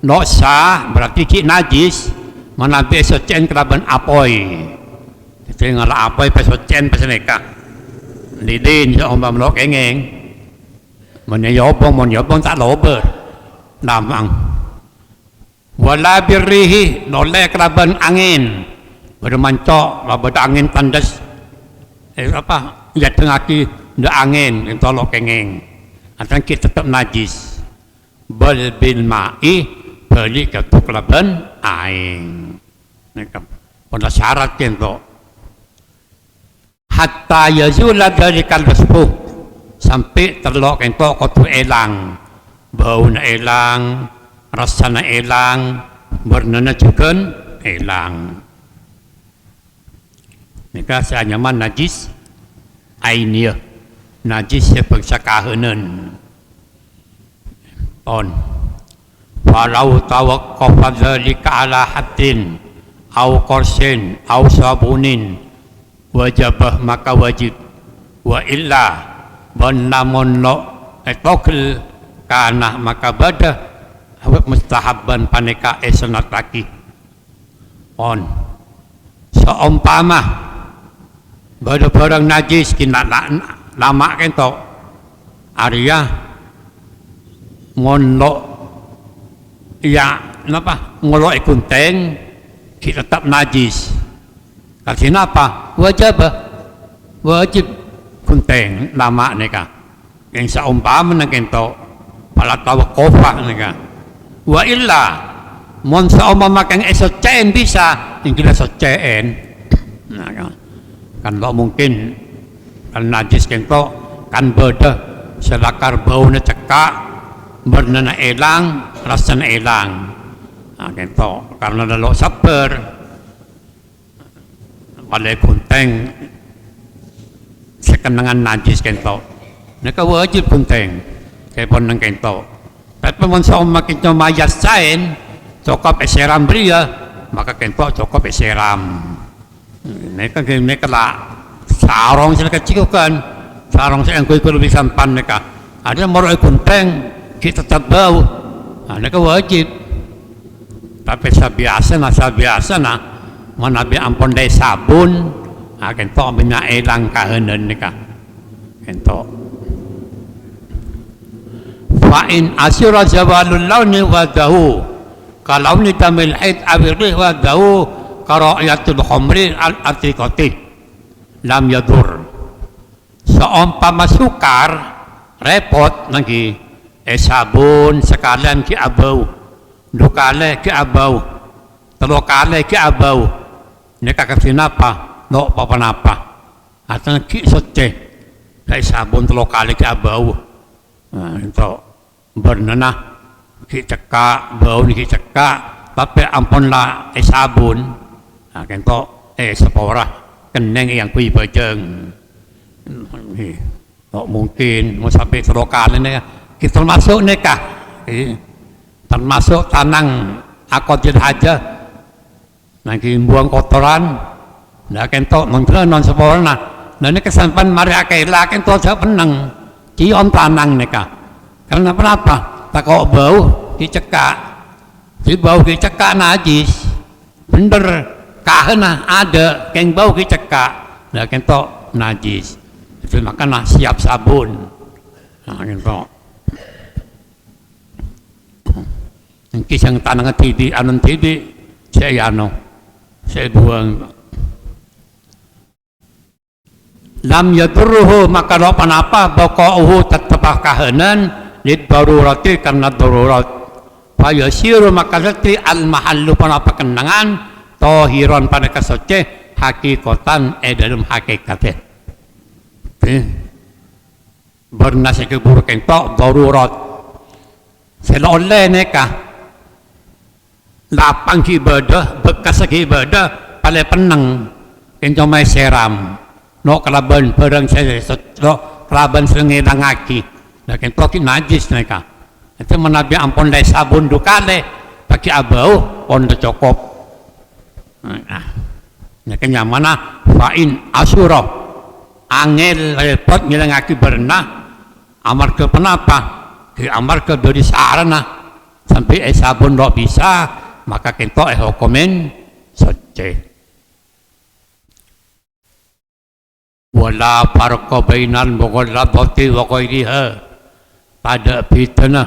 no sah berarti cik najis mana besok cen keraban apoi kita ngalah apoi besok cen peseneka lidin so ombam lo kengeng menyobong tak lober namang wala birrihi noleh keraban angin bermancok labad angin tandas apa ya tengaki ndak angin itu lo kengeng atau kita tetap najis bal bil ma'i balik ke tuklaban aing mereka pada syarat itu hatta yazula dari kalbaspuh sampai terlok itu kotu elang bau na elang rasa na elang bernana juga elang mereka senyaman najis ainiyah najis sepeksa kahanan on walau tawaqqafa dzalika ala haddin au qarsin au sabunin wajibah maka wajib wa illa bannamun lo etokil kana maka badah awak mustahabban paneka esenat lagi on seumpama barang najis kena lama kentok Arya ngonlok ya kenapa ngolok kunteng kita tetap najis karena apa wajib kunteng lama neka yang seumpama nengento pala tawaqqafah neka wa illa mon seumpama kang esocen bisa yang kita socen nah kan lo mungkin kan najis kento kan beda selakar bau na cekak bernana elang rasana elang kento karena lalu sabar pada kunteng sekenangan najis kento mereka wajib kunteng kayak ponang kento tapi monsong makin cuma yasain cokap eseram bria maka kento cokap eseram mereka lah sarong sila kecil kan sarong saya yang lebih sampan mereka ada moroi kunteng kita tetap bau, mereka wajib. Tapi sabiasa na, mana bi ampun dari sabun, akan to minyak elang kahanan mereka, kan to. fa'in asyura zawalul launi wadahu kalauni tamil haid awirih wadahu karayatul khomri al-atiqati lam yadur. Seumpama sukar repot lagi sabun sekalian ki abau dukale ki abau telokale ki abau ini kakak sinapa no apa-apa atau ki soce dari sabun telokale ki abau itu bernana ki cekak bau ni ki cekak tapi ampunlah sabun kento sepora keneng yang kui bajeng mungkin mau sampai telokale ini kita masuk nikah termasuk tanang akad aja lagi buang kotoran nah kento non sepora nah ini kesampan mari akela kento aja penang cion tanang nikah karena kenapa tak kau bau dicekak si bau dicekak najis bener kahena ada keng bau dicekak nah kento najis itu makanya siap sabun nah kento kisang tanang tidi anon tidi saya buang lam yadurruhu maka apa baqa'uhu tetapah kahanan lid darurati karena darurat fa yasiru maka zati al mahallu panapa kenangan tahiran pada kasoce hakikatan dalam hakikatnya bernasib keburuk entok darurat seloleh nekah lapang ibadah bekas ibadah paling penang kento mai seram no kelaban barang saya no kelaban sengilang aki nah kento ki najis mereka itu menabi ampun lai sabun dukale pakai abau pon cokop nah kenyamana fa'in asura angel repot ngilang aki berenah amar ke penapa amar ke dari sarana sampai sabun tak bisa maka kento hukumin soce wala farqa bainal mughalladzati wa ghairiha pada fitnah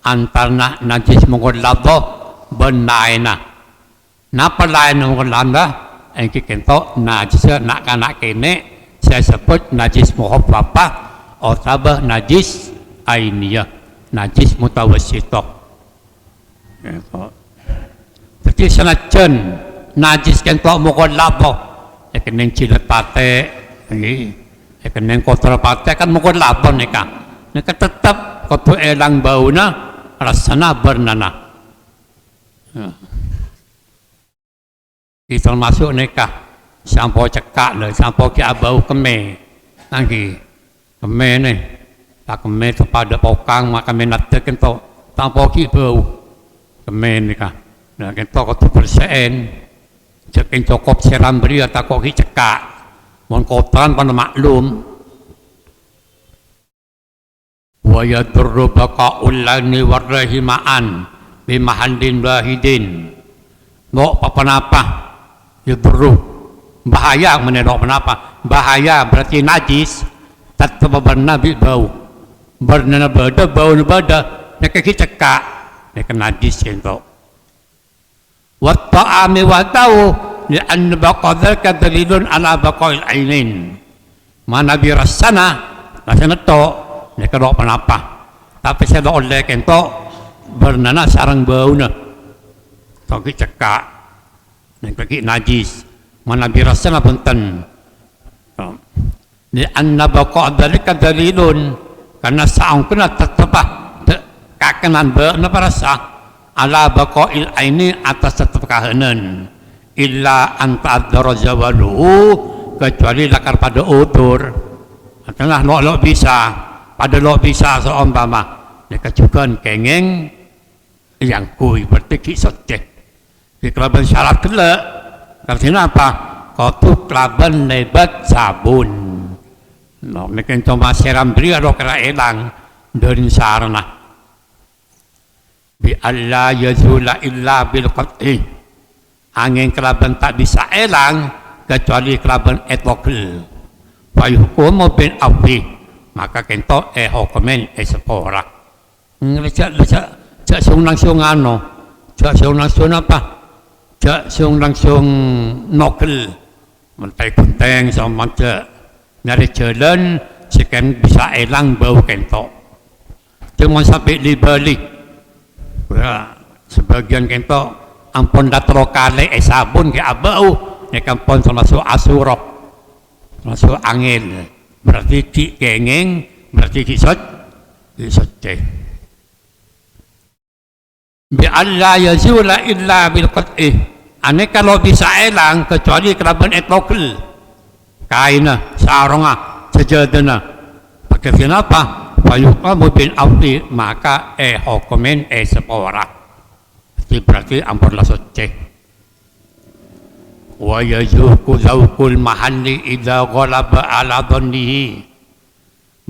antara najis mughalladzah benaina napa lain mughalladzah engki kento najis nak kana kene saya sebut najis muhaffafah atau najis ainiyah najis mutawassithah jadi senajan najis kento mughalladzah keneng cilet pate keneng kotor pate kan mughalladzah nika tetap kotor elang bauna rasana bernana kita masuk nikah sampo cekak le sampo ki abau keme lagi keme nih tak keme pada pokang maka menate kento sampo ki bau keme nikah nah kento kotor persen cekin cokop seram beri atau kok ki cekak mon kotoran pada maklum wa yadurru baqa'ul lani warrahimaan bimahallin wahidin no apa-apa yadurru bahaya menenok kenapa bahaya berarti najis tetap bernabi bau bernana bada bau bada nak cekak nak najis kento wa ta'ami wa tau li an baqadzaka dalilun ala baqa'il ainin mana birasana rasana to nek ro kenapa tapi saya do oleh kento bernana sarang bau na to cekak nek bagi najis mana birasana punten li anna baqadzaka dalilun karena saung kena tetapah kakenan be na parasa ala baqa'il aini atas tetap kahanan illa anta ad-darajawalu kecuali lakar pada utur tengah lo bisa pada lo bisa seumpama mereka juga kengeng yang kui berarti kisot cek di kelaban syarat kelak karena apa kau tu kelaban lebat sabun no mereka cuma seram beri atau kera elang dari sarana bi alla yazula illa bil qat'i angin kelaban tak bisa elang kecuali kelaban etokil fa hukumu bin afi maka kento hukumen sepora Cak sung langsung ano, cak sung langsung apa? Cak sung langsung nokel, mentai kunteng sama cak nyari jalan, sekian bisa elang bau kentok. Cuma sampai di balik, sebagian kentok ampun datro kale sabun ke abau, nek ampun termasuk asurok, termasuk angin, berarti ki kengeng, berarti ki cek. Bi'alla yazula illa bil qat'ih. Ane kalau bisa elang kecuali kelaban etokl. Kaina, sarunga, sejadana. Pakai kenapa? Fayuqamu bil afli maka hukumin sepora. Berarti ampun lah cek. Wa yazuku zawkul mahalli idza ghalaba ala dhannihi.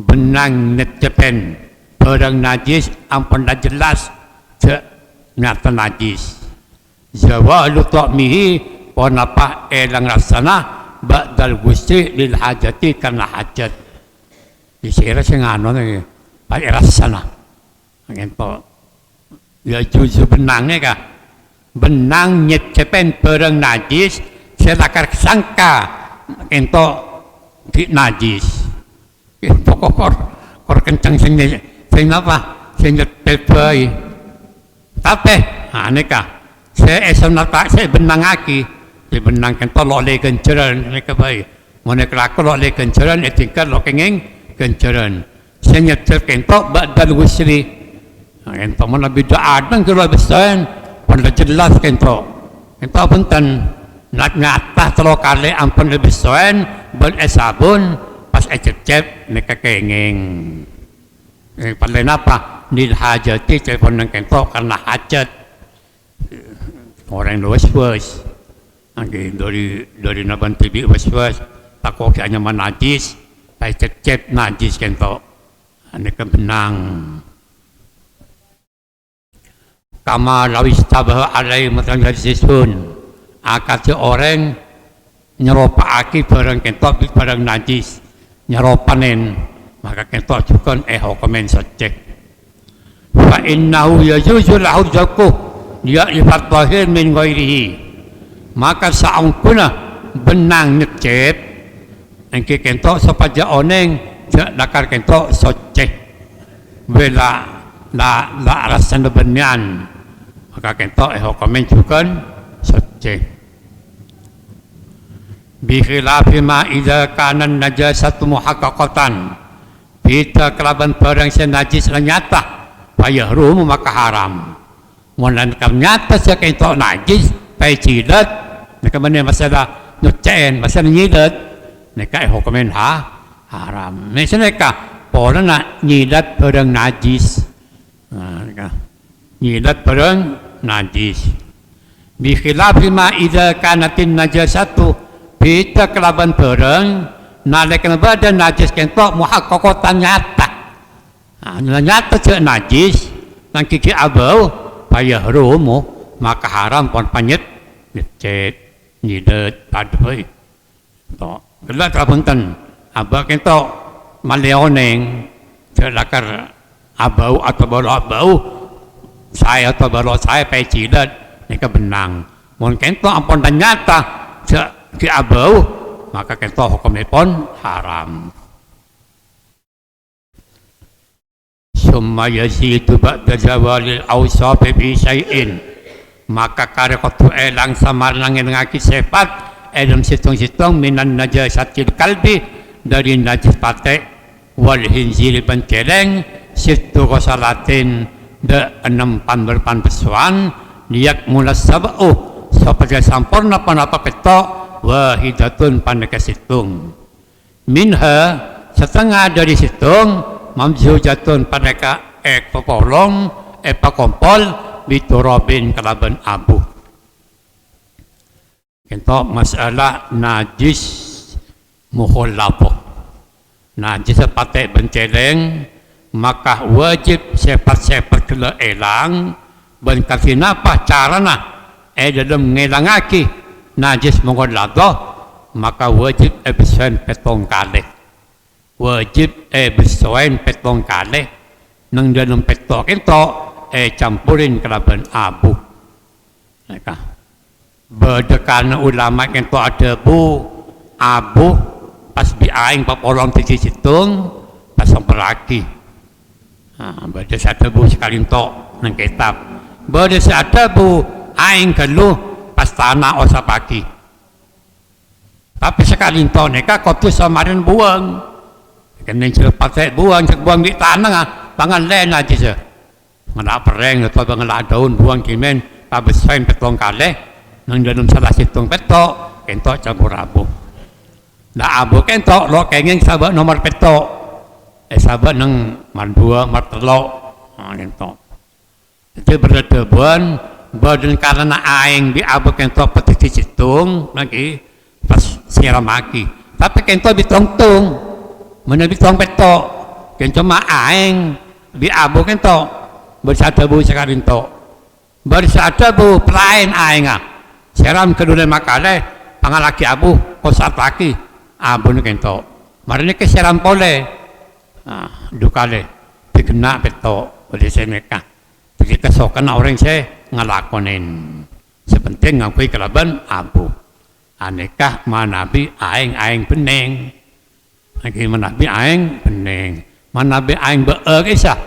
Benang necepen barang najis ampun dah jelas nyata najis. Zawalu ta'mihi wanapa elang rasana ba'dal gusti lil hajati karena hajat. Disira sing ano ni pai rasana. Ngene po. Ya juzu benangnya kah? Benang nyecepen barang najis selakar sangka ento di najis. Pokok kor kencang sing apa? Sing nyepel tapi, aneka, saya esok nak saya benang aki, saya benang kan tolak le kenceran, mereka baik. Mana kelakar lok le kenceran, tingkat lok kengeng kenceran. Saya nyetir kentok badal wusri, kentok mana bida adang kalau besar, pun jelas kentok. Kentok punten nak ngata tolak kali ampun lebih besar, ber sabun pas cep mereka kengeng. Paling apa? Nil hajati telepon yang kentok karena hajat orang was-was dari naban tibi was-was takut hanya najis saya cep najis kentok ini kebenang kama lawis tabah alai matang sisun akad orang nyeropaki barang kentok barang najis nyeropanen maka kentok juga hukumen secek fa innahu yajuzu lahu zakuh dia ifat tahir min ghairihi maka saungkuna benang ngecep engke kentok sapaja oneng jak dakar kentok soceh bela la rasan benyan maka kentok hukumen juga soceh bi khilafi ma idza kana najasatu muhaqqaqatan kita kelaban barang senajis nyata payah rum maka haram. Mulan kam nyata sa kentok najis pay cilat. Naka mana masalah nyucen, masalah nyilat. Naka hukumin haram. Misalnya ka pola na nyilat barang najis. Nyilat barang najis. Bi khilafi ma idza kanatin najasatu kita kelaban barang nalekan badan najis kentok muhaqqaqatan nyata. Nyata cek najis nang kiki abau payah rumo maka haram pon panyet nyecet nyidet padoi to gelat punten abak ento maleoneng celakar abau atau bau saya atau balo saya pay cidat nika benang mun kento ampun dan nyata cek ki abau maka kento hukumipun haram. Summa yazidu ba'da zawalil awsaf bi syai'in maka karekotu elang sama langit ngaki sifat elam situng-situng minan najasatil kalbi dari najis patek wal hinzil penceleng situ qasalatin de 6 panberpan pesuan liyak mulas sab'u supaya sampurna panapa petok wahidatun panaka situng minha setengah dari situng mamzujatun paneka popolong pakompol biturabin kalaban abu kentok masalah najis mukhallafah najis patek benceleng maka wajib sepat-sepat kena elang ben kafinapa carana dalam ngelangaki najis mukhallafah maka wajib ebisen petong kali wajib bersoin petong kali nang dalam petok itu campurin kelaban abu. Mereka berdekan ulama itu ada abu pas biaing papolong di situng pasang peraki. Berde satu sekali tok nang kitab. Berde satu aing kelu pas tanah osa pagi. Tapi sekali tok neka kotus samarin buang. Kena cepat buang di tanah pangan lain aja se. Ngada pereng atau bangla daun buang kimen habis sain petong kale nang dalam salah situng petok kentok campur abu. Nah abu kentok lo kenging sahabat nomor petok sahabat nang mandua martelok kentok. Itu berdebuan badan karena aing di abu kentok petik situng lagi pas siram lagi. Tapi kentok ditongtung mana bitong petok kan cuma aing di abu kentok bersada bu sekarang tok bersada bu pelain aing seram kedua makale pangalaki abu kosat laki abu ni kentok marine ke seram pole dukale dikena petok oleh semeka kita sokan orang saya ngalakonin sepenting ngakui kelaban abu aneka manabi aing pening lagi manabi aing pening manabi aing beer kisah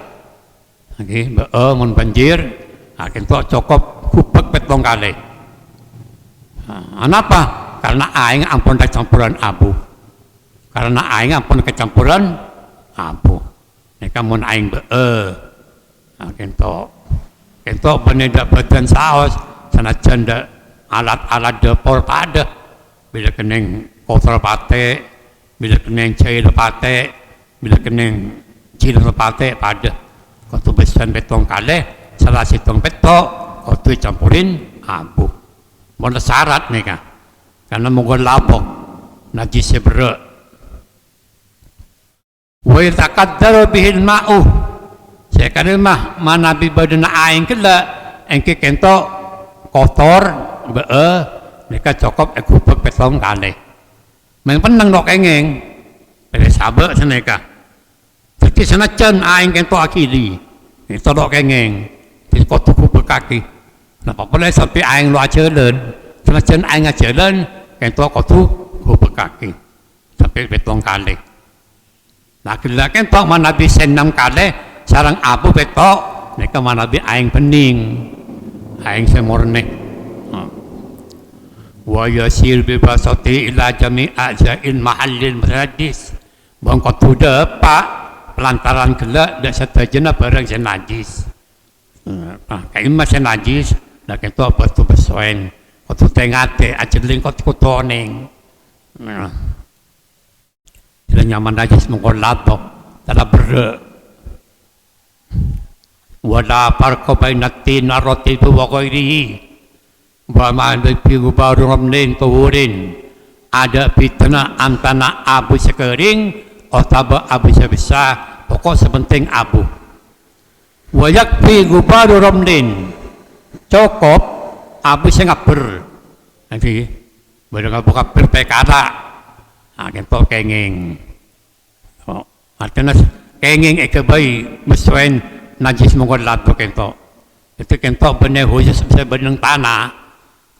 lagi beer mun banjir kentok cokop kupek petong kali kenapa? Karena aing ampun kecampuran abu karena aing ampun kecampuran abu neka mun aing beer kentok benedak badan saos sanajan alat-alat dapur pada bila kening kotor pate bila kena cair lepate, bila kena cil lepate pada kau tu besan betong kale, salah situng petok, kau tu campurin abu. Mana syarat ni kan? Karena mungkin lapok, najis seberat. Wa yataqaddaru bihil ma'u. Saya kata mah mana bi badan aing kela, engke kentok kotor, mereka cukup ekupek petong kale. Main penang dok engeng, pada sahabat seneka. Tapi senajan aing kentok akili, itu dok engeng, itu kotuku berkaki. Napa boleh sampai aing lu ajaran, senajan aing ajaran, kentok kotuku berkaki. Sampai betong kali. Nah kira kentok mana bi senam kali, sarang abu betok, mereka mana bi aing pening, aing semurne. Wa yasir bi basati ila jami' ajzail mahallil najis bang kotu depak pelantaran gelak dak setajana barang senajis kai mas senajis dak keto batu besoen kotu tengate ajeling kotu toneng dan nyaman najis mengkon lapok dalam ber wala farqa bainatin narati wa ghairihi Bama pigu baru ramlin kewurin ada fitnah antara abu sekering atau abu sebesar pokok sepenting abu wayak pigu baru ramlin cukup abu sengaper nanti berdengar buka perpekara kentok kenging artinya kenging ekabai mesuen najis mongol lato kentok itu kentok benih khusus sebenang tanah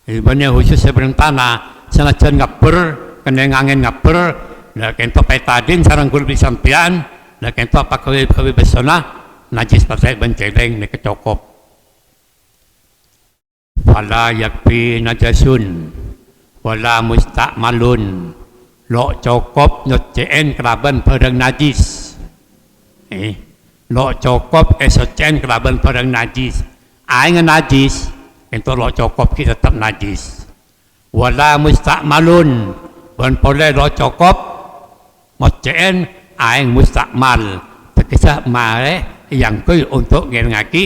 benih khusus sebenang tanah senajan ngaper kena angin ngaper dah kentok petadin sarang gulbi sampian dah kentok pakai besona najis pakai benceleng ni kecokop wala yakfi najasun wala mustakmalun lo cokop nyocen keraban perang najis lo cokop esocen keraban perang najis aing najis kentok lo cokop kita tetap najis wala mustakmalun ban boleh lo cokop mocen aing mustakmal terkisah mare yang kui untuk ngaki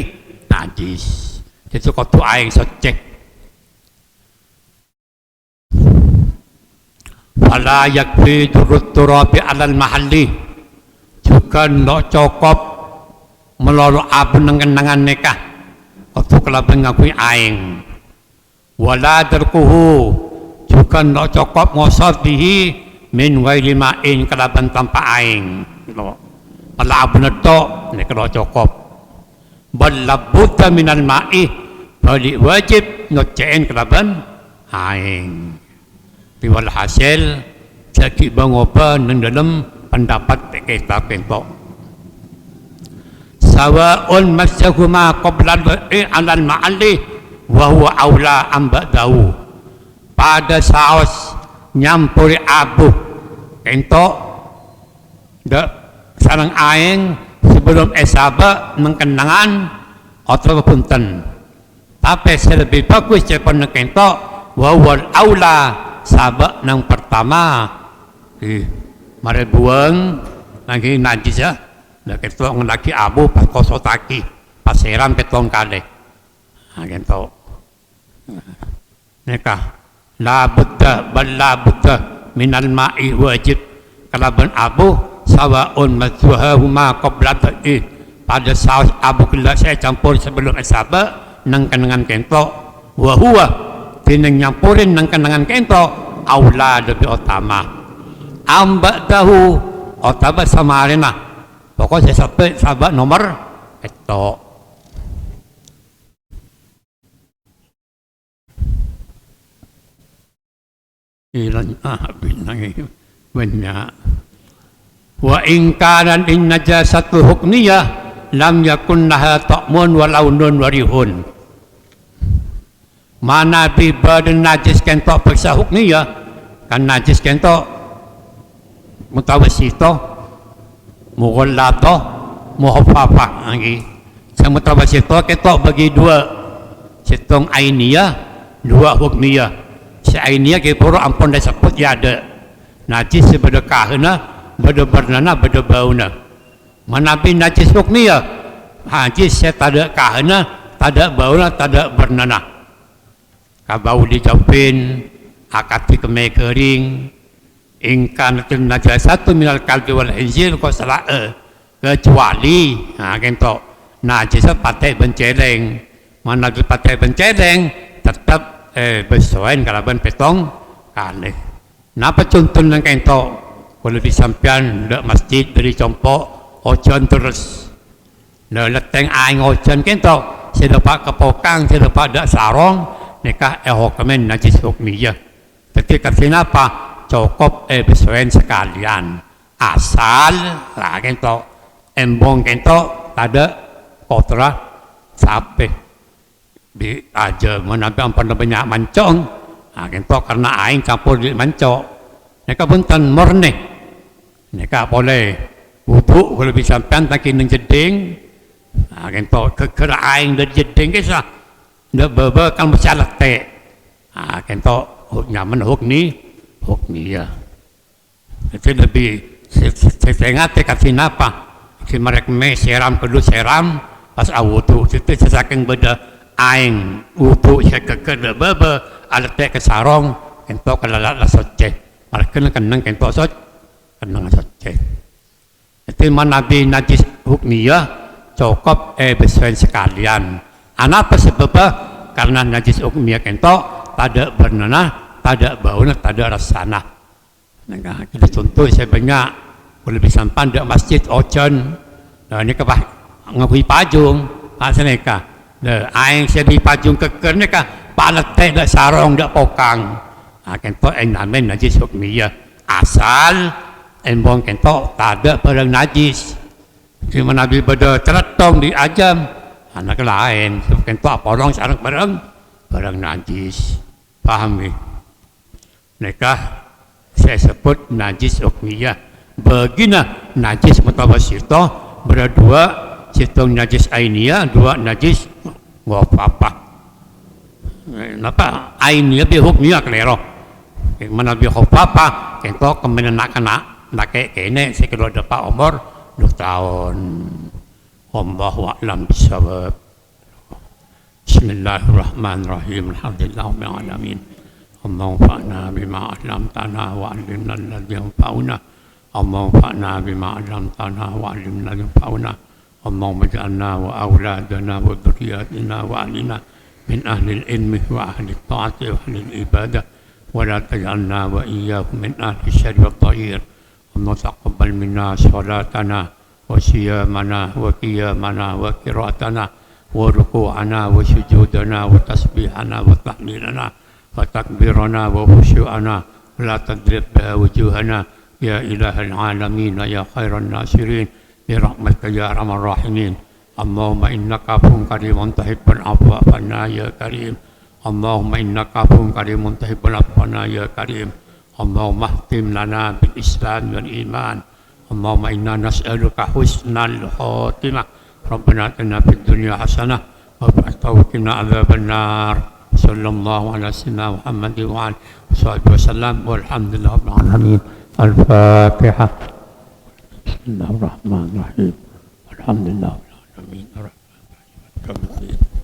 najis itu kotu aing socek wala yakfi turut turabi alal mahalli juga lo cokop melolo abu nengenangan nekah waktu kelabang ngakui aing wala darkuhu juga no cokop ngosot dihi min waili ma'in kelabang tanpa aing Palabun ito, ni karo cokop. Balabuta minal ma'i, bali wajib notceen kalaban aing. Tiwal hasil, sakit bangopa ng dalam pendapat kita kento. Sawa'un masyahuma qabla alal ma'ali wa huwa awla amba dahu. Pada saos nyampuri abu kento sarang aing sebelum esaba mengkenangan atau punten. Tapi lebih bagus cepon kento wa huwa awla sabak nang pertama mari buang lagi najis ya. Dah kita lagi abu pas kosotaki pas seram petong kali. Gitu. Nikah la budda minal ma'i wajib kalaban abu sawaun madzuhahuma qabla ta'i. Pada saus abu kala saya campur sebelum asaba nang kenangan kento wa huwa tinang nyampurin nang kenangan kento aula lebih utama amba tahu otaba samarina pokok saya sampai sahabat nomor itu ilan binang banyak wa in kana in najasatu hukmiyah lam yakun laha ta'mun wa launun wa rihun. Mana bi badan najis kento periksa hukmiyah kan najis kento mutawasito mughallato muhaffafa lagi sa mutawasito kento bagi dua sitong ainiyah dua hukmiyah. Si ainiyah ke puro ampun dah sebut ya ada najis sebedekahna beda bernana beda bauna. Mana bi najis hukmiyah najis saya tada kahna tada bauna tada bernana. Kabau dijampin akati kemai kering ingkan najasatu minal kalbi wal hinzir ko salah kecuali kento najis pakai benceleng mana pakai benceleng tetap bersuain kalaban petong kali. Napa contoh nang kento kalau disampian dek masjid dari compok ojon terus leteng aing ojon kento saya dapat kepokang saya dapat dak sarong nikah hukuman najis hukmiyah. Ketika kenapa cukup bersuain sekalian asal lah kento embong kento ada kotra sampai di aja menabi ampun banyak mancong kento karena aing campur di mancok nikah buntan murni nikah boleh wudhu kalau bisa sampean tak kini jeding kento kekera aing dari jeding kisah dah baba kan bersalah te kento nyaman hukni ya itu lebih saya ingat kasih napa si mereka seram kedua seram pas awudu itu sesaking beda aing wudu saya keker baba ada te ke sarong kento kalalat la soce mereka kenang kento soc kenang soce itu mana nabi najis hukmiyah cukup bersuai sekalian. Apa sebabnya? Karena najis hukmiyah kento tada bernanah, tada bauna, tada rasana. Nah, kita contoh saya banyak kalau bisa sampan di masjid ojon. Nah, ini kepah ngakui pajung, pasal mereka. Nah, aing saya di pajung keker mereka, palet teh dak sarong dak pokang. Kento namen najis hukmiyah asal embong kento tada barang najis. Cuma Nabi pada teratong di ajam. Anak lain, kento apa orang sarang barang najis, paham ni? Nikah saya sebut najis hukmiyah. Begina najis mutawasito berdua, sitong najis ainiyah, dua najis apa? Napa ainiyah bi hukmiyah kelero? Mana bi apa? Kento kemudian nak kene sekedar dapat umur 2 tahun. Wallahu a'lam bishawab. Bismillahirrahmanirrahim. Alhamdulillahirabbil alamin. Allahumma fa'na bima 'allamtana wa 'allimna alladhi yanfa'una. Allahumma fa'na bima 'allamtana wa 'allimna alladhi yanfa'una. Allahumma ij'alna wa awladana wa dhurriyyatina wa ahlina min ahli al-ilmi wa ahli at-ta'ati wa ahli al-ibadah wa la taj'alna wa iyyahum min ahli ash-sharri wat-tayyir. Allahumma taqabbal minna salatana وصيامنا وقيامنا وقراءتنا وركوعنا وسجودنا وتسبيحنا وتحميلنا وتكبيرنا وخشوعنا ولا تضرب بها وجوهنا يا إله العالمين يا خير الناصرين برحمتك يا أرحم الراحمين. اللهم إنك عفو كريم تحب العفو فاعف عنا يا كريم. اللهم إنك عفو كريم تحب العفو فاعف عنا يا كريم. اللهم اختم لنا بالإسلام والإيمان. اللهم إنا نسألك حسن الخاتمة. ربنا آتنا في الدنيا حسنة وقنا عذاب النار. صلى الله على سيدنا محمد وعلى آله وسلم والحمد لله رب العالمين. الفاتحة. بسم الله الرحمن الرحيم. الحمد لله رب العالمين.